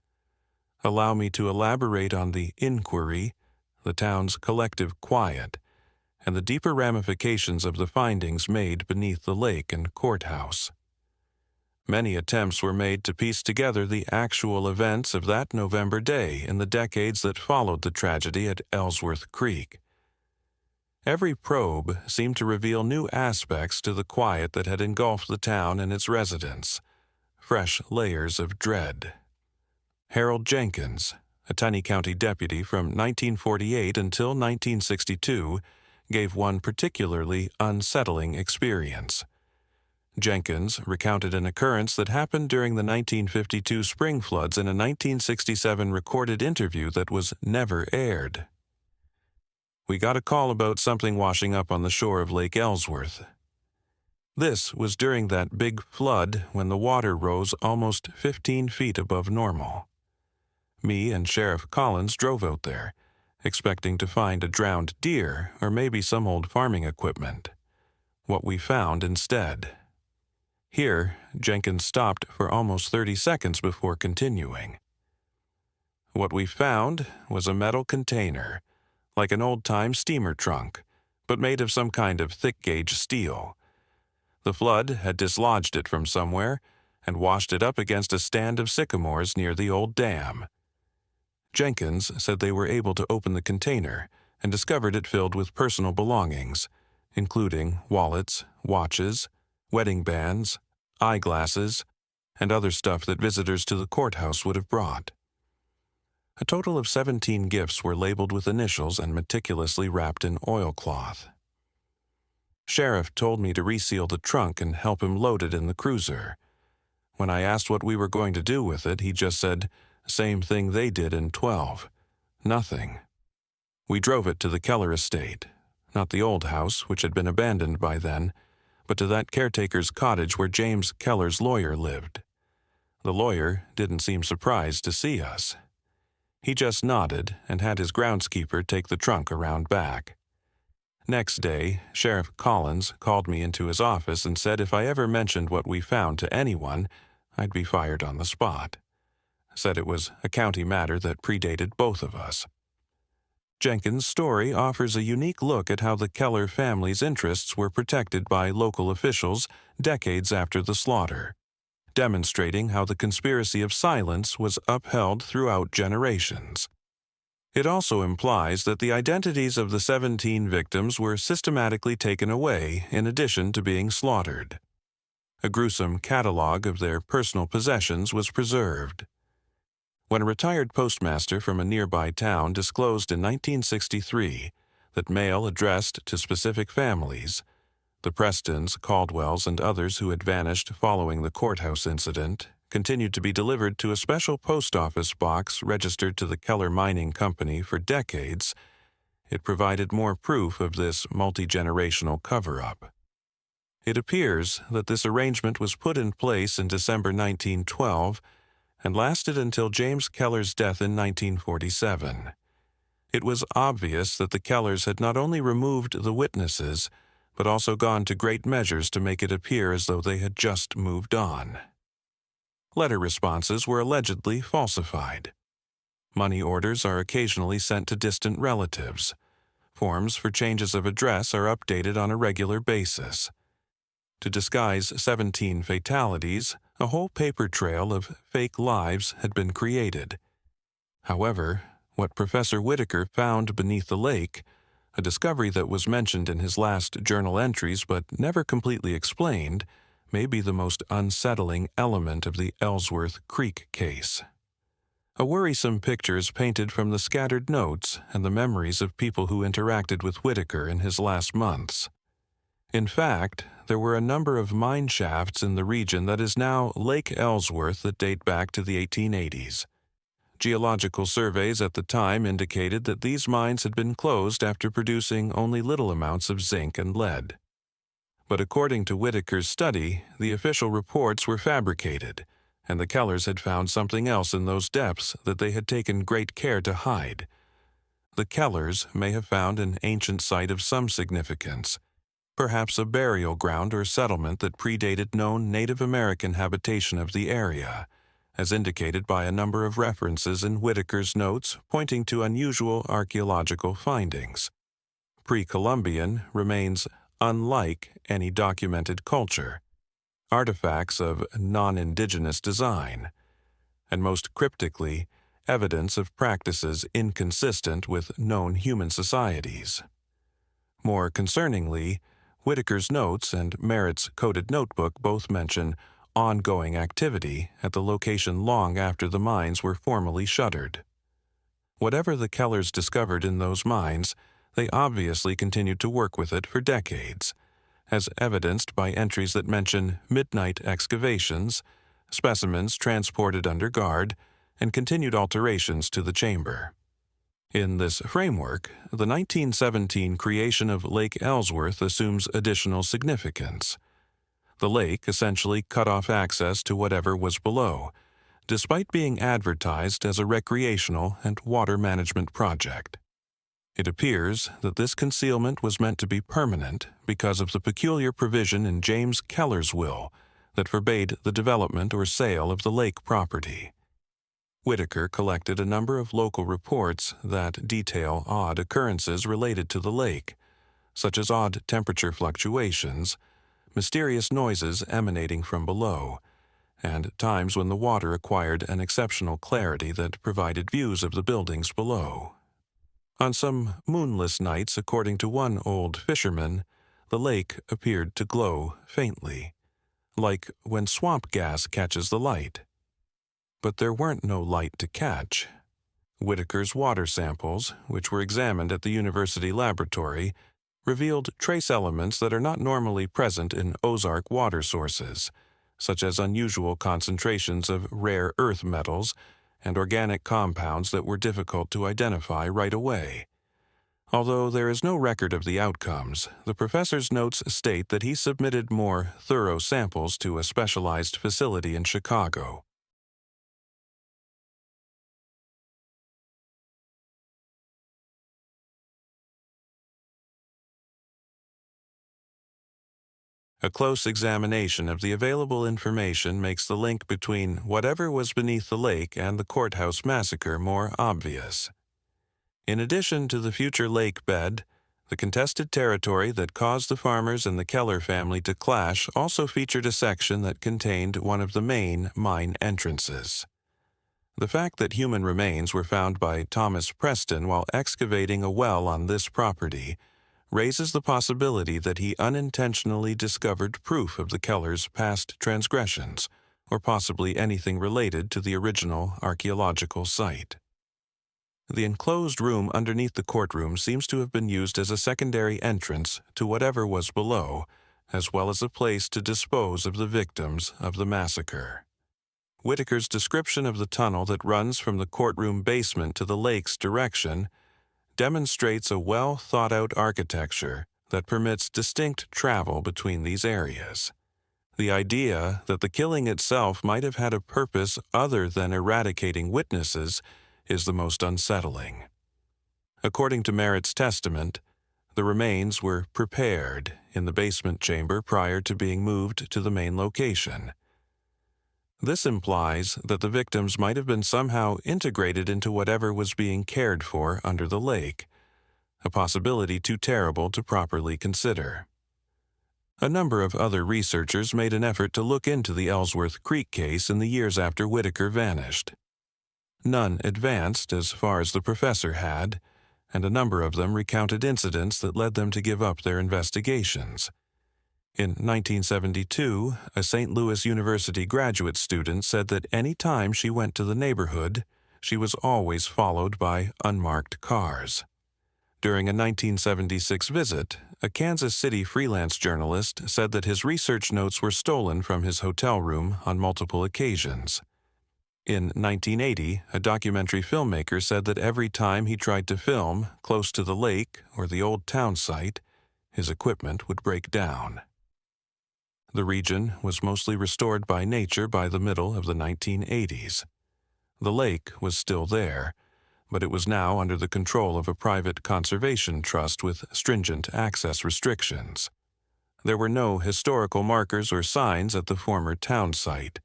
Allow me to elaborate on the inquiry, the town's collective quiet, and the deeper ramifications of the findings made beneath the lake and courthouse. Many attempts were made to piece together the actual events of that November day in the decades that followed the tragedy at Ellsworth Creek. Every probe seemed to reveal new aspects to the quiet that had engulfed the town and its residents, fresh layers of dread. Harold Jenkins, a Tunney County deputy from 1948 until 1962, gave one particularly unsettling experience. Jenkins recounted an occurrence that happened during the 1952 spring floods in a 1967 recorded interview that was never aired. "We got a call about something washing up on the shore of Lake Ellsworth. This was during that big flood when the water rose almost 15 feet above normal. Me and Sheriff Collins drove out there, expecting to find a drowned deer or maybe some old farming equipment. What we found instead." Here, Jenkins stopped for almost 30 seconds before continuing. "What we found was a metal container, like an old-time steamer trunk, but made of some kind of thick-gauge steel. The flood had dislodged it from somewhere and washed it up against a stand of sycamores near the old dam. Jenkins said they were able to open the container and discovered it filled with personal belongings, including wallets, watches, wedding bands, eyeglasses, and other stuff that visitors to the courthouse would have brought. A total of 17 gifts were labeled with initials and meticulously wrapped in oilcloth. Sheriff told me to reseal the trunk and help him load it in the cruiser. When I asked what we were going to do with it, he just said, 'Same thing they did in 12. Nothing.' We drove it to the Keller estate, not the old house, which had been abandoned by then, but to that caretaker's cottage where James Keller's lawyer lived. The lawyer didn't seem surprised to see us. He just nodded and had his groundskeeper take the trunk around back. Next day, Sheriff Collins called me into his office and said if I ever mentioned what we found to anyone, I'd be fired on the spot. Said it was a county matter that predated both of us. Jenkins' story offers a unique look at how the Keller family's interests were protected by local officials decades after the slaughter, demonstrating how the conspiracy of silence was upheld throughout generations. It also implies that the identities of the 17 victims were systematically taken away in addition to being slaughtered. A gruesome catalog of their personal possessions was preserved. When a retired postmaster from a nearby town disclosed in 1963 that mail addressed to specific families, the Prestons, Caldwells, and others who had vanished following the courthouse incident, continued to be delivered to a special post office box registered to the Keller Mining Company for decades, it provided more proof of this multi-generational cover-up. It appears that this arrangement was put in place in December 1912 and lasted until James Keller's death in 1947. It was obvious that the Kellers had not only removed the witnesses, but also gone to great measures to make it appear as though they had just moved on. Letter responses were allegedly falsified. Money orders are occasionally sent to distant relatives. Forms for changes of address are updated on a regular basis. To disguise 17 fatalities, a whole paper trail of fake lives had been created. However, what Professor Whitaker found beneath the lake, a discovery that was mentioned in his last journal entries but never completely explained, may be the most unsettling element of the Ellsworth Creek case. A worrisome picture is painted from the scattered notes and the memories of people who interacted with Whitaker in his last months. In fact, there were a number of mine shafts in the region that is now Lake Ellsworth that date back to the 1880s. Geological surveys at the time indicated that these mines had been closed after producing only little amounts of zinc and lead. But according to Whitaker's study, the official reports were fabricated, and the Kellers had found something else in those depths that they had taken great care to hide. The Kellers may have found an ancient site of some significance, perhaps a burial ground or settlement that predated known Native American habitation of the area, as indicated by a number of references in Whitaker's notes pointing to unusual archaeological findings. Pre-Columbian remains unlike any documented culture, artifacts of non-indigenous design, and most cryptically, evidence of practices inconsistent with known human societies. More concerningly, Whitaker's notes and Merritt's coded notebook both mention ongoing activity at the location long after the mines were formally shuttered. Whatever the Kellers discovered in those mines, they obviously continued to work with it for decades, as evidenced by entries that mention midnight excavations, specimens transported under guard, and continued alterations to the chamber. In this framework, the 1917 creation of Lake Ellsworth assumes additional significance. The lake essentially cut off access to whatever was below, despite being advertised as a recreational and water management project. It appears that this concealment was meant to be permanent because of the peculiar provision in James Keller's will that forbade the development or sale of the lake property. Whitaker collected a number of local reports that detail odd occurrences related to the lake, such as odd temperature fluctuations, mysterious noises emanating from below, and times when the water acquired an exceptional clarity that provided views of the buildings below. On some moonless nights, according to one old fisherman, the lake appeared to glow faintly, like when swamp gas catches the light. But there weren't no light to catch. Whitaker's water samples, which were examined at the university laboratory, revealed trace elements that are not normally present in Ozark water sources, such as unusual concentrations of rare earth metals and organic compounds that were difficult to identify right away. Although there is no record of the outcomes, the professor's notes state that he submitted more thorough samples to a specialized facility in Chicago. A close examination of the available information makes the link between whatever was beneath the lake and the courthouse massacre more obvious. In addition to the future lake bed, the contested territory that caused the farmers and the Keller family to clash also featured a section that contained one of the main mine entrances. The fact that human remains were found by Thomas Preston while excavating a well on this property raises the possibility that he unintentionally discovered proof of the Kellers' past transgressions, or possibly anything related to the original archaeological site. The enclosed room underneath the courtroom seems to have been used as a secondary entrance to whatever was below, as well as a place to dispose of the victims of the massacre. Whitaker's description of the tunnel that runs from the courtroom basement to the lake's direction demonstrates a well-thought-out architecture that permits distinct travel between these areas. The idea that the killing itself might have had a purpose other than eradicating witnesses is the most unsettling. According to Merritt's testament, the remains were prepared in the basement chamber prior to being moved to the main location. This implies that the victims might have been somehow integrated into whatever was being cared for under the lake, a possibility too terrible to properly consider. A number of other researchers made an effort to look into the Ellsworth Creek case in the years after Whitaker vanished. None advanced as far as the professor had, and a number of them recounted incidents that led them to give up their investigations. In 1972, a St. Louis University graduate student said that any time she went to the neighborhood, she was always followed by unmarked cars. During a 1976 visit, a Kansas City freelance journalist said that his research notes were stolen from his hotel room on multiple occasions. In 1980, a documentary filmmaker said that every time he tried to film close to the lake or the old town site, his equipment would break down. The region was mostly restored by nature by the middle of the 1980s. The lake was still there, but it was now under the control of a private conservation trust with stringent access restrictions. There were no historical markers or signs at the former town site,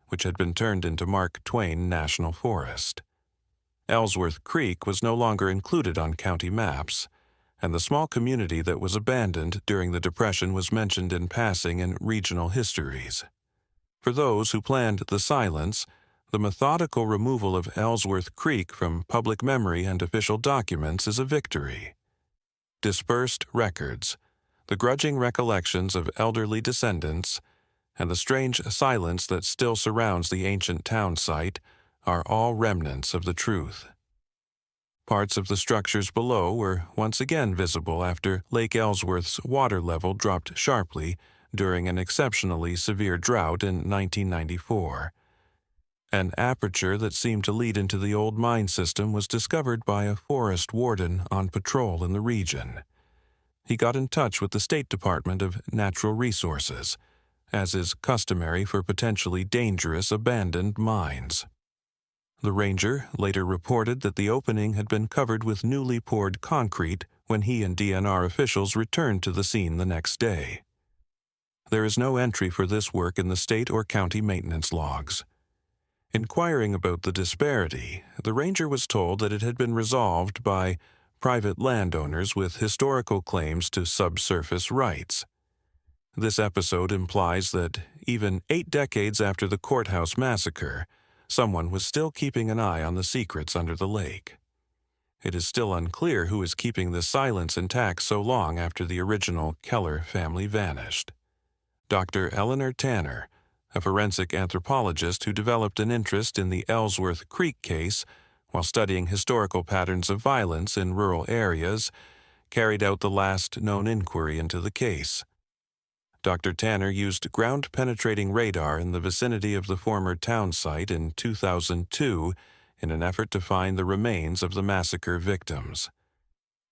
which had been turned into Mark Twain National Forest. Ellsworth Creek was no longer included on county maps, and the small community that was abandoned during the Depression was mentioned in passing in regional histories. For those who planned the silence, the methodical removal of Ellsworth Creek from public memory and official documents is a victory. Dispersed records, the grudging recollections of elderly descendants, and the strange silence that still surrounds the ancient town site are all remnants of the truth. Parts of the structures below were once again visible after Lake Ellsworth's water level dropped sharply during an exceptionally severe drought in 1994. An aperture that seemed to lead into the old mine system was discovered by a forest warden on patrol in the region. He got in touch with the State Department of Natural Resources, as is customary for potentially dangerous abandoned mines. The ranger later reported that the opening had been covered with newly poured concrete when he and DNR officials returned to the scene the next day. There is no entry for this work in the state or county maintenance logs. Inquiring about the disparity, the ranger was told that it had been resolved by private landowners with historical claims to subsurface rights. This episode implies that, even 8 decades after the courthouse massacre, someone was still keeping an eye on the secrets under the lake. It is still unclear who is keeping this silence intact so long after the original Keller family vanished. Dr. Eleanor Tanner, a forensic anthropologist who developed an interest in the Ellsworth Creek case while studying historical patterns of violence in rural areas, carried out the last known inquiry into the case. Dr. Tanner used ground-penetrating radar in the vicinity of the former town site in 2002 in an effort to find the remains of the massacre victims.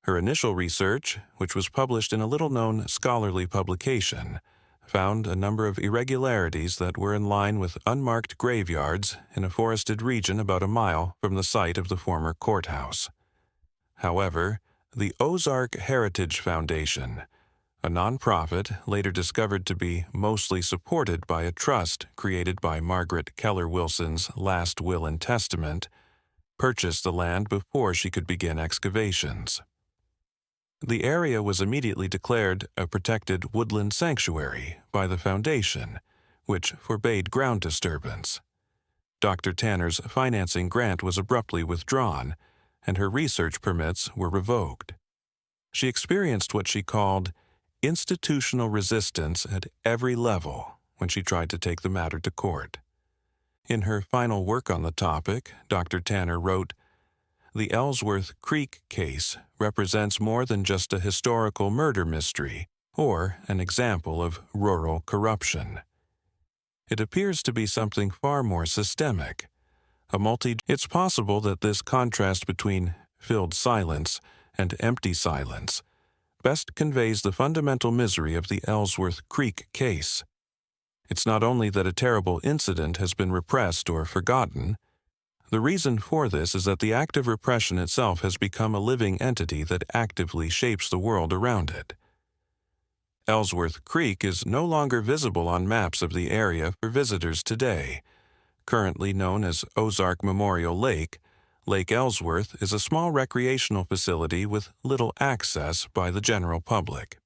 Her initial research, which was published in a little-known scholarly publication, found a number of irregularities that were in line with unmarked graveyards in a forested region about a mile from the site of the former courthouse. However, the Ozarks Heritage Foundation, a nonprofit later discovered to be mostly supported by a trust created by Margaret Keller Wilson's last will and testament, purchased the land before she could begin excavations. The area was immediately declared a protected woodland sanctuary by the foundation, which forbade ground disturbance. Dr. Tanner's financing grant was abruptly withdrawn, and her research permits were revoked. She experienced what she called institutional resistance at every level when she tried to take the matter to court. In her final work on the topic, Dr. Tanner wrote, "The Ellsworth Creek case represents more than just a historical murder mystery or an example of rural corruption. It appears to be something far more systemic. It's possible that this contrast between filled silence and empty silence best conveys the fundamental misery of the Ellsworth Creek case. It's not only that a terrible incident has been repressed or forgotten. The reason for this is that the act of repression itself has become a living entity that actively shapes the world around it. Ellsworth Creek is no longer visible on maps of the area for visitors today. Currently known as Ozark Memorial Lake, Lake Ellsworth is a small recreational facility with little access by the general public.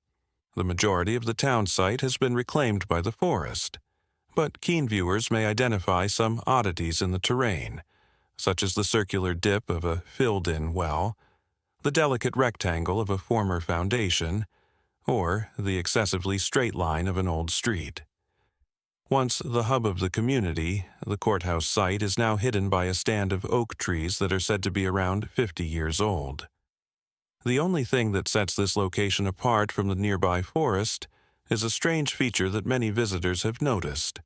The majority of the town site has been reclaimed by the forest, but keen viewers may identify some oddities in the terrain, such as the circular dip of a filled-in well, the delicate rectangle of a former foundation, or the excessively straight line of an old street. Once the hub of the community, the courthouse site is now hidden by a stand of oak trees that are said to be around 50 years old. The only thing that sets this location apart from the nearby forest is a strange feature that many visitors have noticed: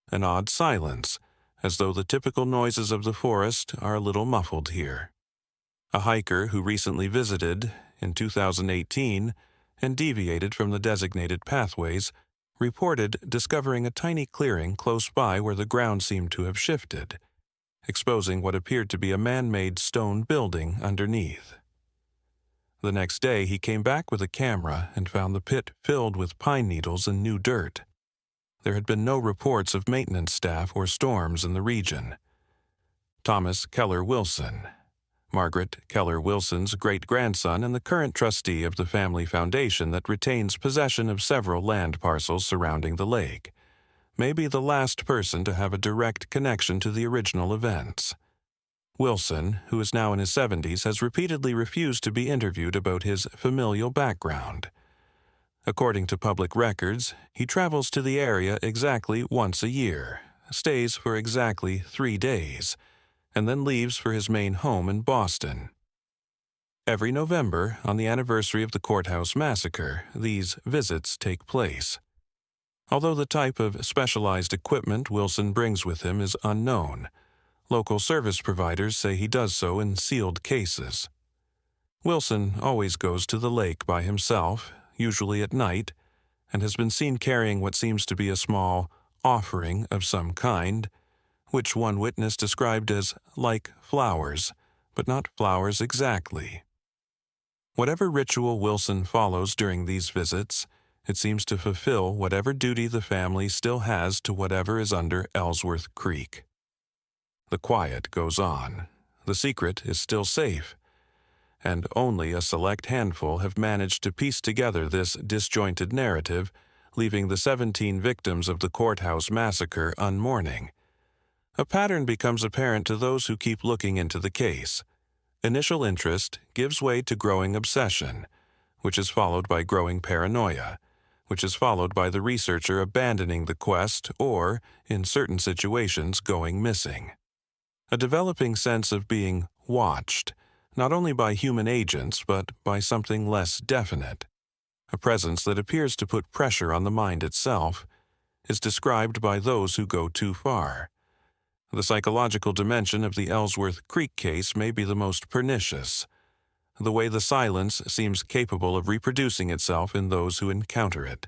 an odd silence, as though the typical noises of the forest are a little muffled here. A hiker who recently visited, in 2018, and deviated from the designated pathways, reported discovering a tiny clearing close by where the ground seemed to have shifted, exposing what appeared to be a man-made stone building underneath. The next day, he came back with a camera and found the pit filled with pine needles and new dirt. There had been no reports of maintenance staff or storms in the region. Thomas Keller Wilson, Margaret Keller Wilson's great-grandson and the current trustee of the family foundation that retains possession of several land parcels surrounding the lake, may be the last person to have a direct connection to the original events. Wilson, who is now in his 70s, has repeatedly refused to be interviewed about his familial background. According to public records, he travels to the area exactly once a year, stays for exactly 3 days, and then leaves for his main home in Boston. Every November, on the anniversary of the courthouse massacre, these visits take place. Although the type of specialized equipment Wilson brings with him is unknown, local service providers say he does so in sealed cases. Wilson always goes to the lake by himself, usually at night, and has been seen carrying what seems to be a small offering of some kind, which one witness described as like flowers, but not flowers exactly. Whatever ritual Wilson follows during these visits, it seems to fulfill whatever duty the family still has to whatever is under Ellsworth Creek. The quiet goes on. The secret is still safe, and only a select handful have managed to piece together this disjointed narrative, leaving the 17 victims of the courthouse massacre unmourning. A pattern becomes apparent to those who keep looking into the case. Initial interest gives way to growing obsession, which is followed by growing paranoia, which is followed by the researcher abandoning the quest or, in certain situations, going missing. A developing sense of being watched, not only by human agents but by something less definite. A presence that appears to put pressure on the mind itself, is described by those who go too far. The psychological dimension of the Ellsworth Creek case may be the most pernicious. The way the silence seems capable of reproducing itself in those who encounter it,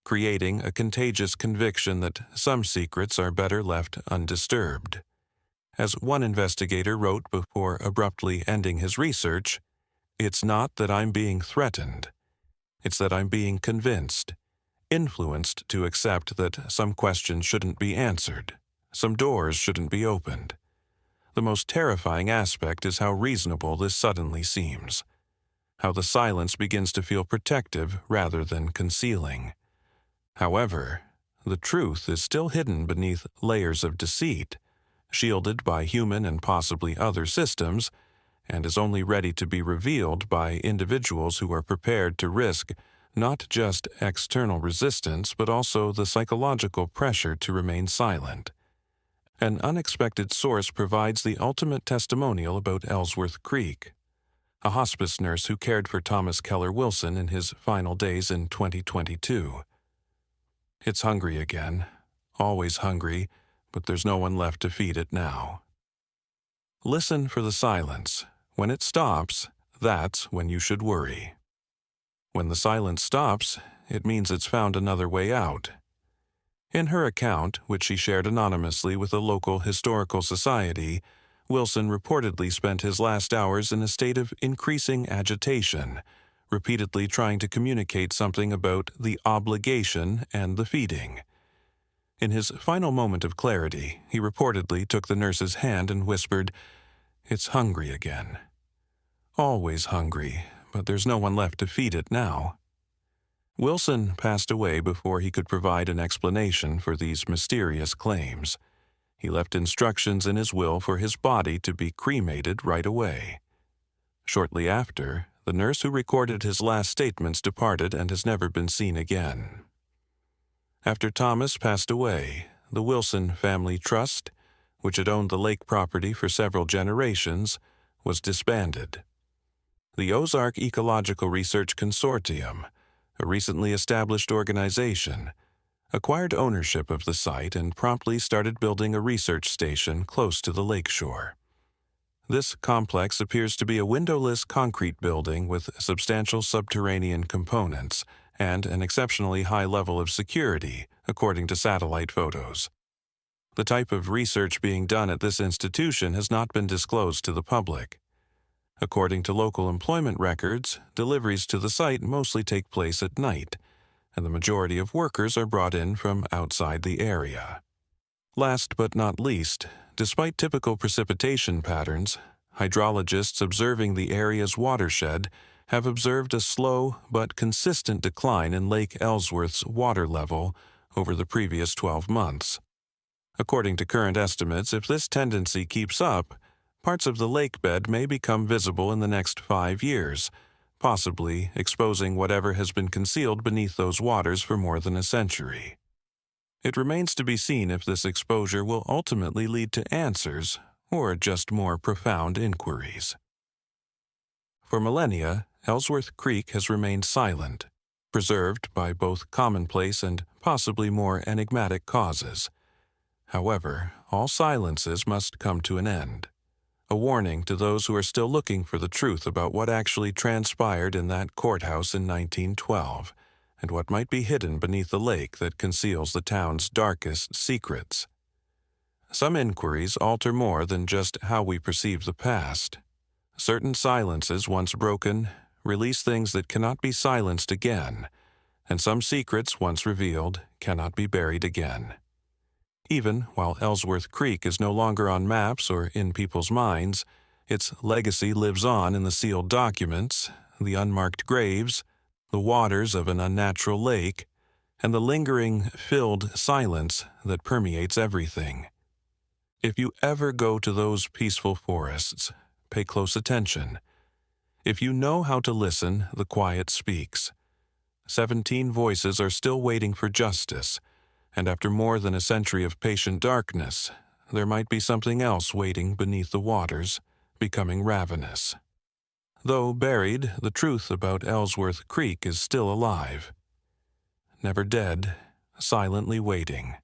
creating a contagious conviction that some secrets are better left undisturbed. As one investigator wrote before abruptly ending his research, "It's not that I'm being threatened. It's that I'm being convinced, influenced to accept that some questions shouldn't be answered. Some doors shouldn't be opened." The most terrifying aspect is how reasonable this suddenly seems, how the silence begins to feel protective rather than concealing. However, the truth is still hidden beneath layers of deceit, shielded by human and possibly other systems, and is only ready to be revealed by individuals who are prepared to risk not just external resistance but also the psychological pressure to remain silent. An unexpected source provides the ultimate testimonial about Ellsworth Creek, a hospice nurse who cared for Thomas Keller Wilson in his final days in 2022. It's hungry again, always hungry, but there's no one left to feed it now. Listen for the silence. When it stops, that's when you should worry. When the silence stops, it means it's found another way out. In her account, which she shared anonymously with a local historical society, Wilson reportedly spent his last hours in a state of increasing agitation, repeatedly trying to communicate something about the obligation and the feeding. In his final moment of clarity, he reportedly took the nurse's hand and whispered, "It's hungry again. Always hungry, but there's no one left to feed it now." Wilson passed away before he could provide an explanation for these mysterious claims. He left instructions in his will for his body to be cremated right away. Shortly after, the nurse who recorded his last statements departed and has never been seen again. After Thomas passed away, the Wilson Family Trust, which had owned the lake property for several generations, was disbanded. The Ozark Ecological Research Consortium, a recently established organization, acquired ownership of the site and promptly started building a research station close to the lakeshore. This complex appears to be a windowless concrete building with substantial subterranean components and an exceptionally high level of security, according to satellite photos. The type of research being done at this institution has not been disclosed to the public. According to local employment records, deliveries to the site mostly take place at night, and the majority of workers are brought in from outside the area. Last but not least, despite typical precipitation patterns, hydrologists observing the area's watershed have observed a slow but consistent decline in Lake Ellsworth's water level over the previous 12 months. According to current estimates, if this tendency keeps up, parts of the lake bed may become visible in the next 5 years, possibly exposing whatever has been concealed beneath those waters for more than a century. It remains to be seen if this exposure will ultimately lead to answers or just more profound inquiries. For millennia, Ellsworth Creek has remained silent, preserved by both commonplace and possibly more enigmatic causes. However, all silences must come to an end. A warning to those who are still looking for the truth about what actually transpired in that courthouse in 1912, and what might be hidden beneath the lake that conceals the town's darkest secrets. Some inquiries alter more than just how we perceive the past. Certain silences, once broken, release things that cannot be silenced again, and some secrets, once revealed, cannot be buried again. Even while Ellsworth Creek is no longer on maps or in people's minds, its legacy lives on in the sealed documents, the unmarked graves, the waters of an unnatural lake, and the lingering, filled silence that permeates everything. If you ever go to those peaceful forests, pay close attention. If you know how to listen, the quiet speaks. 17 voices are still waiting for justice, and after more than a century of patient darkness, there might be something else waiting beneath the waters, becoming ravenous. Though buried, the truth about Ellsworth Creek is still alive. Never dead, silently waiting.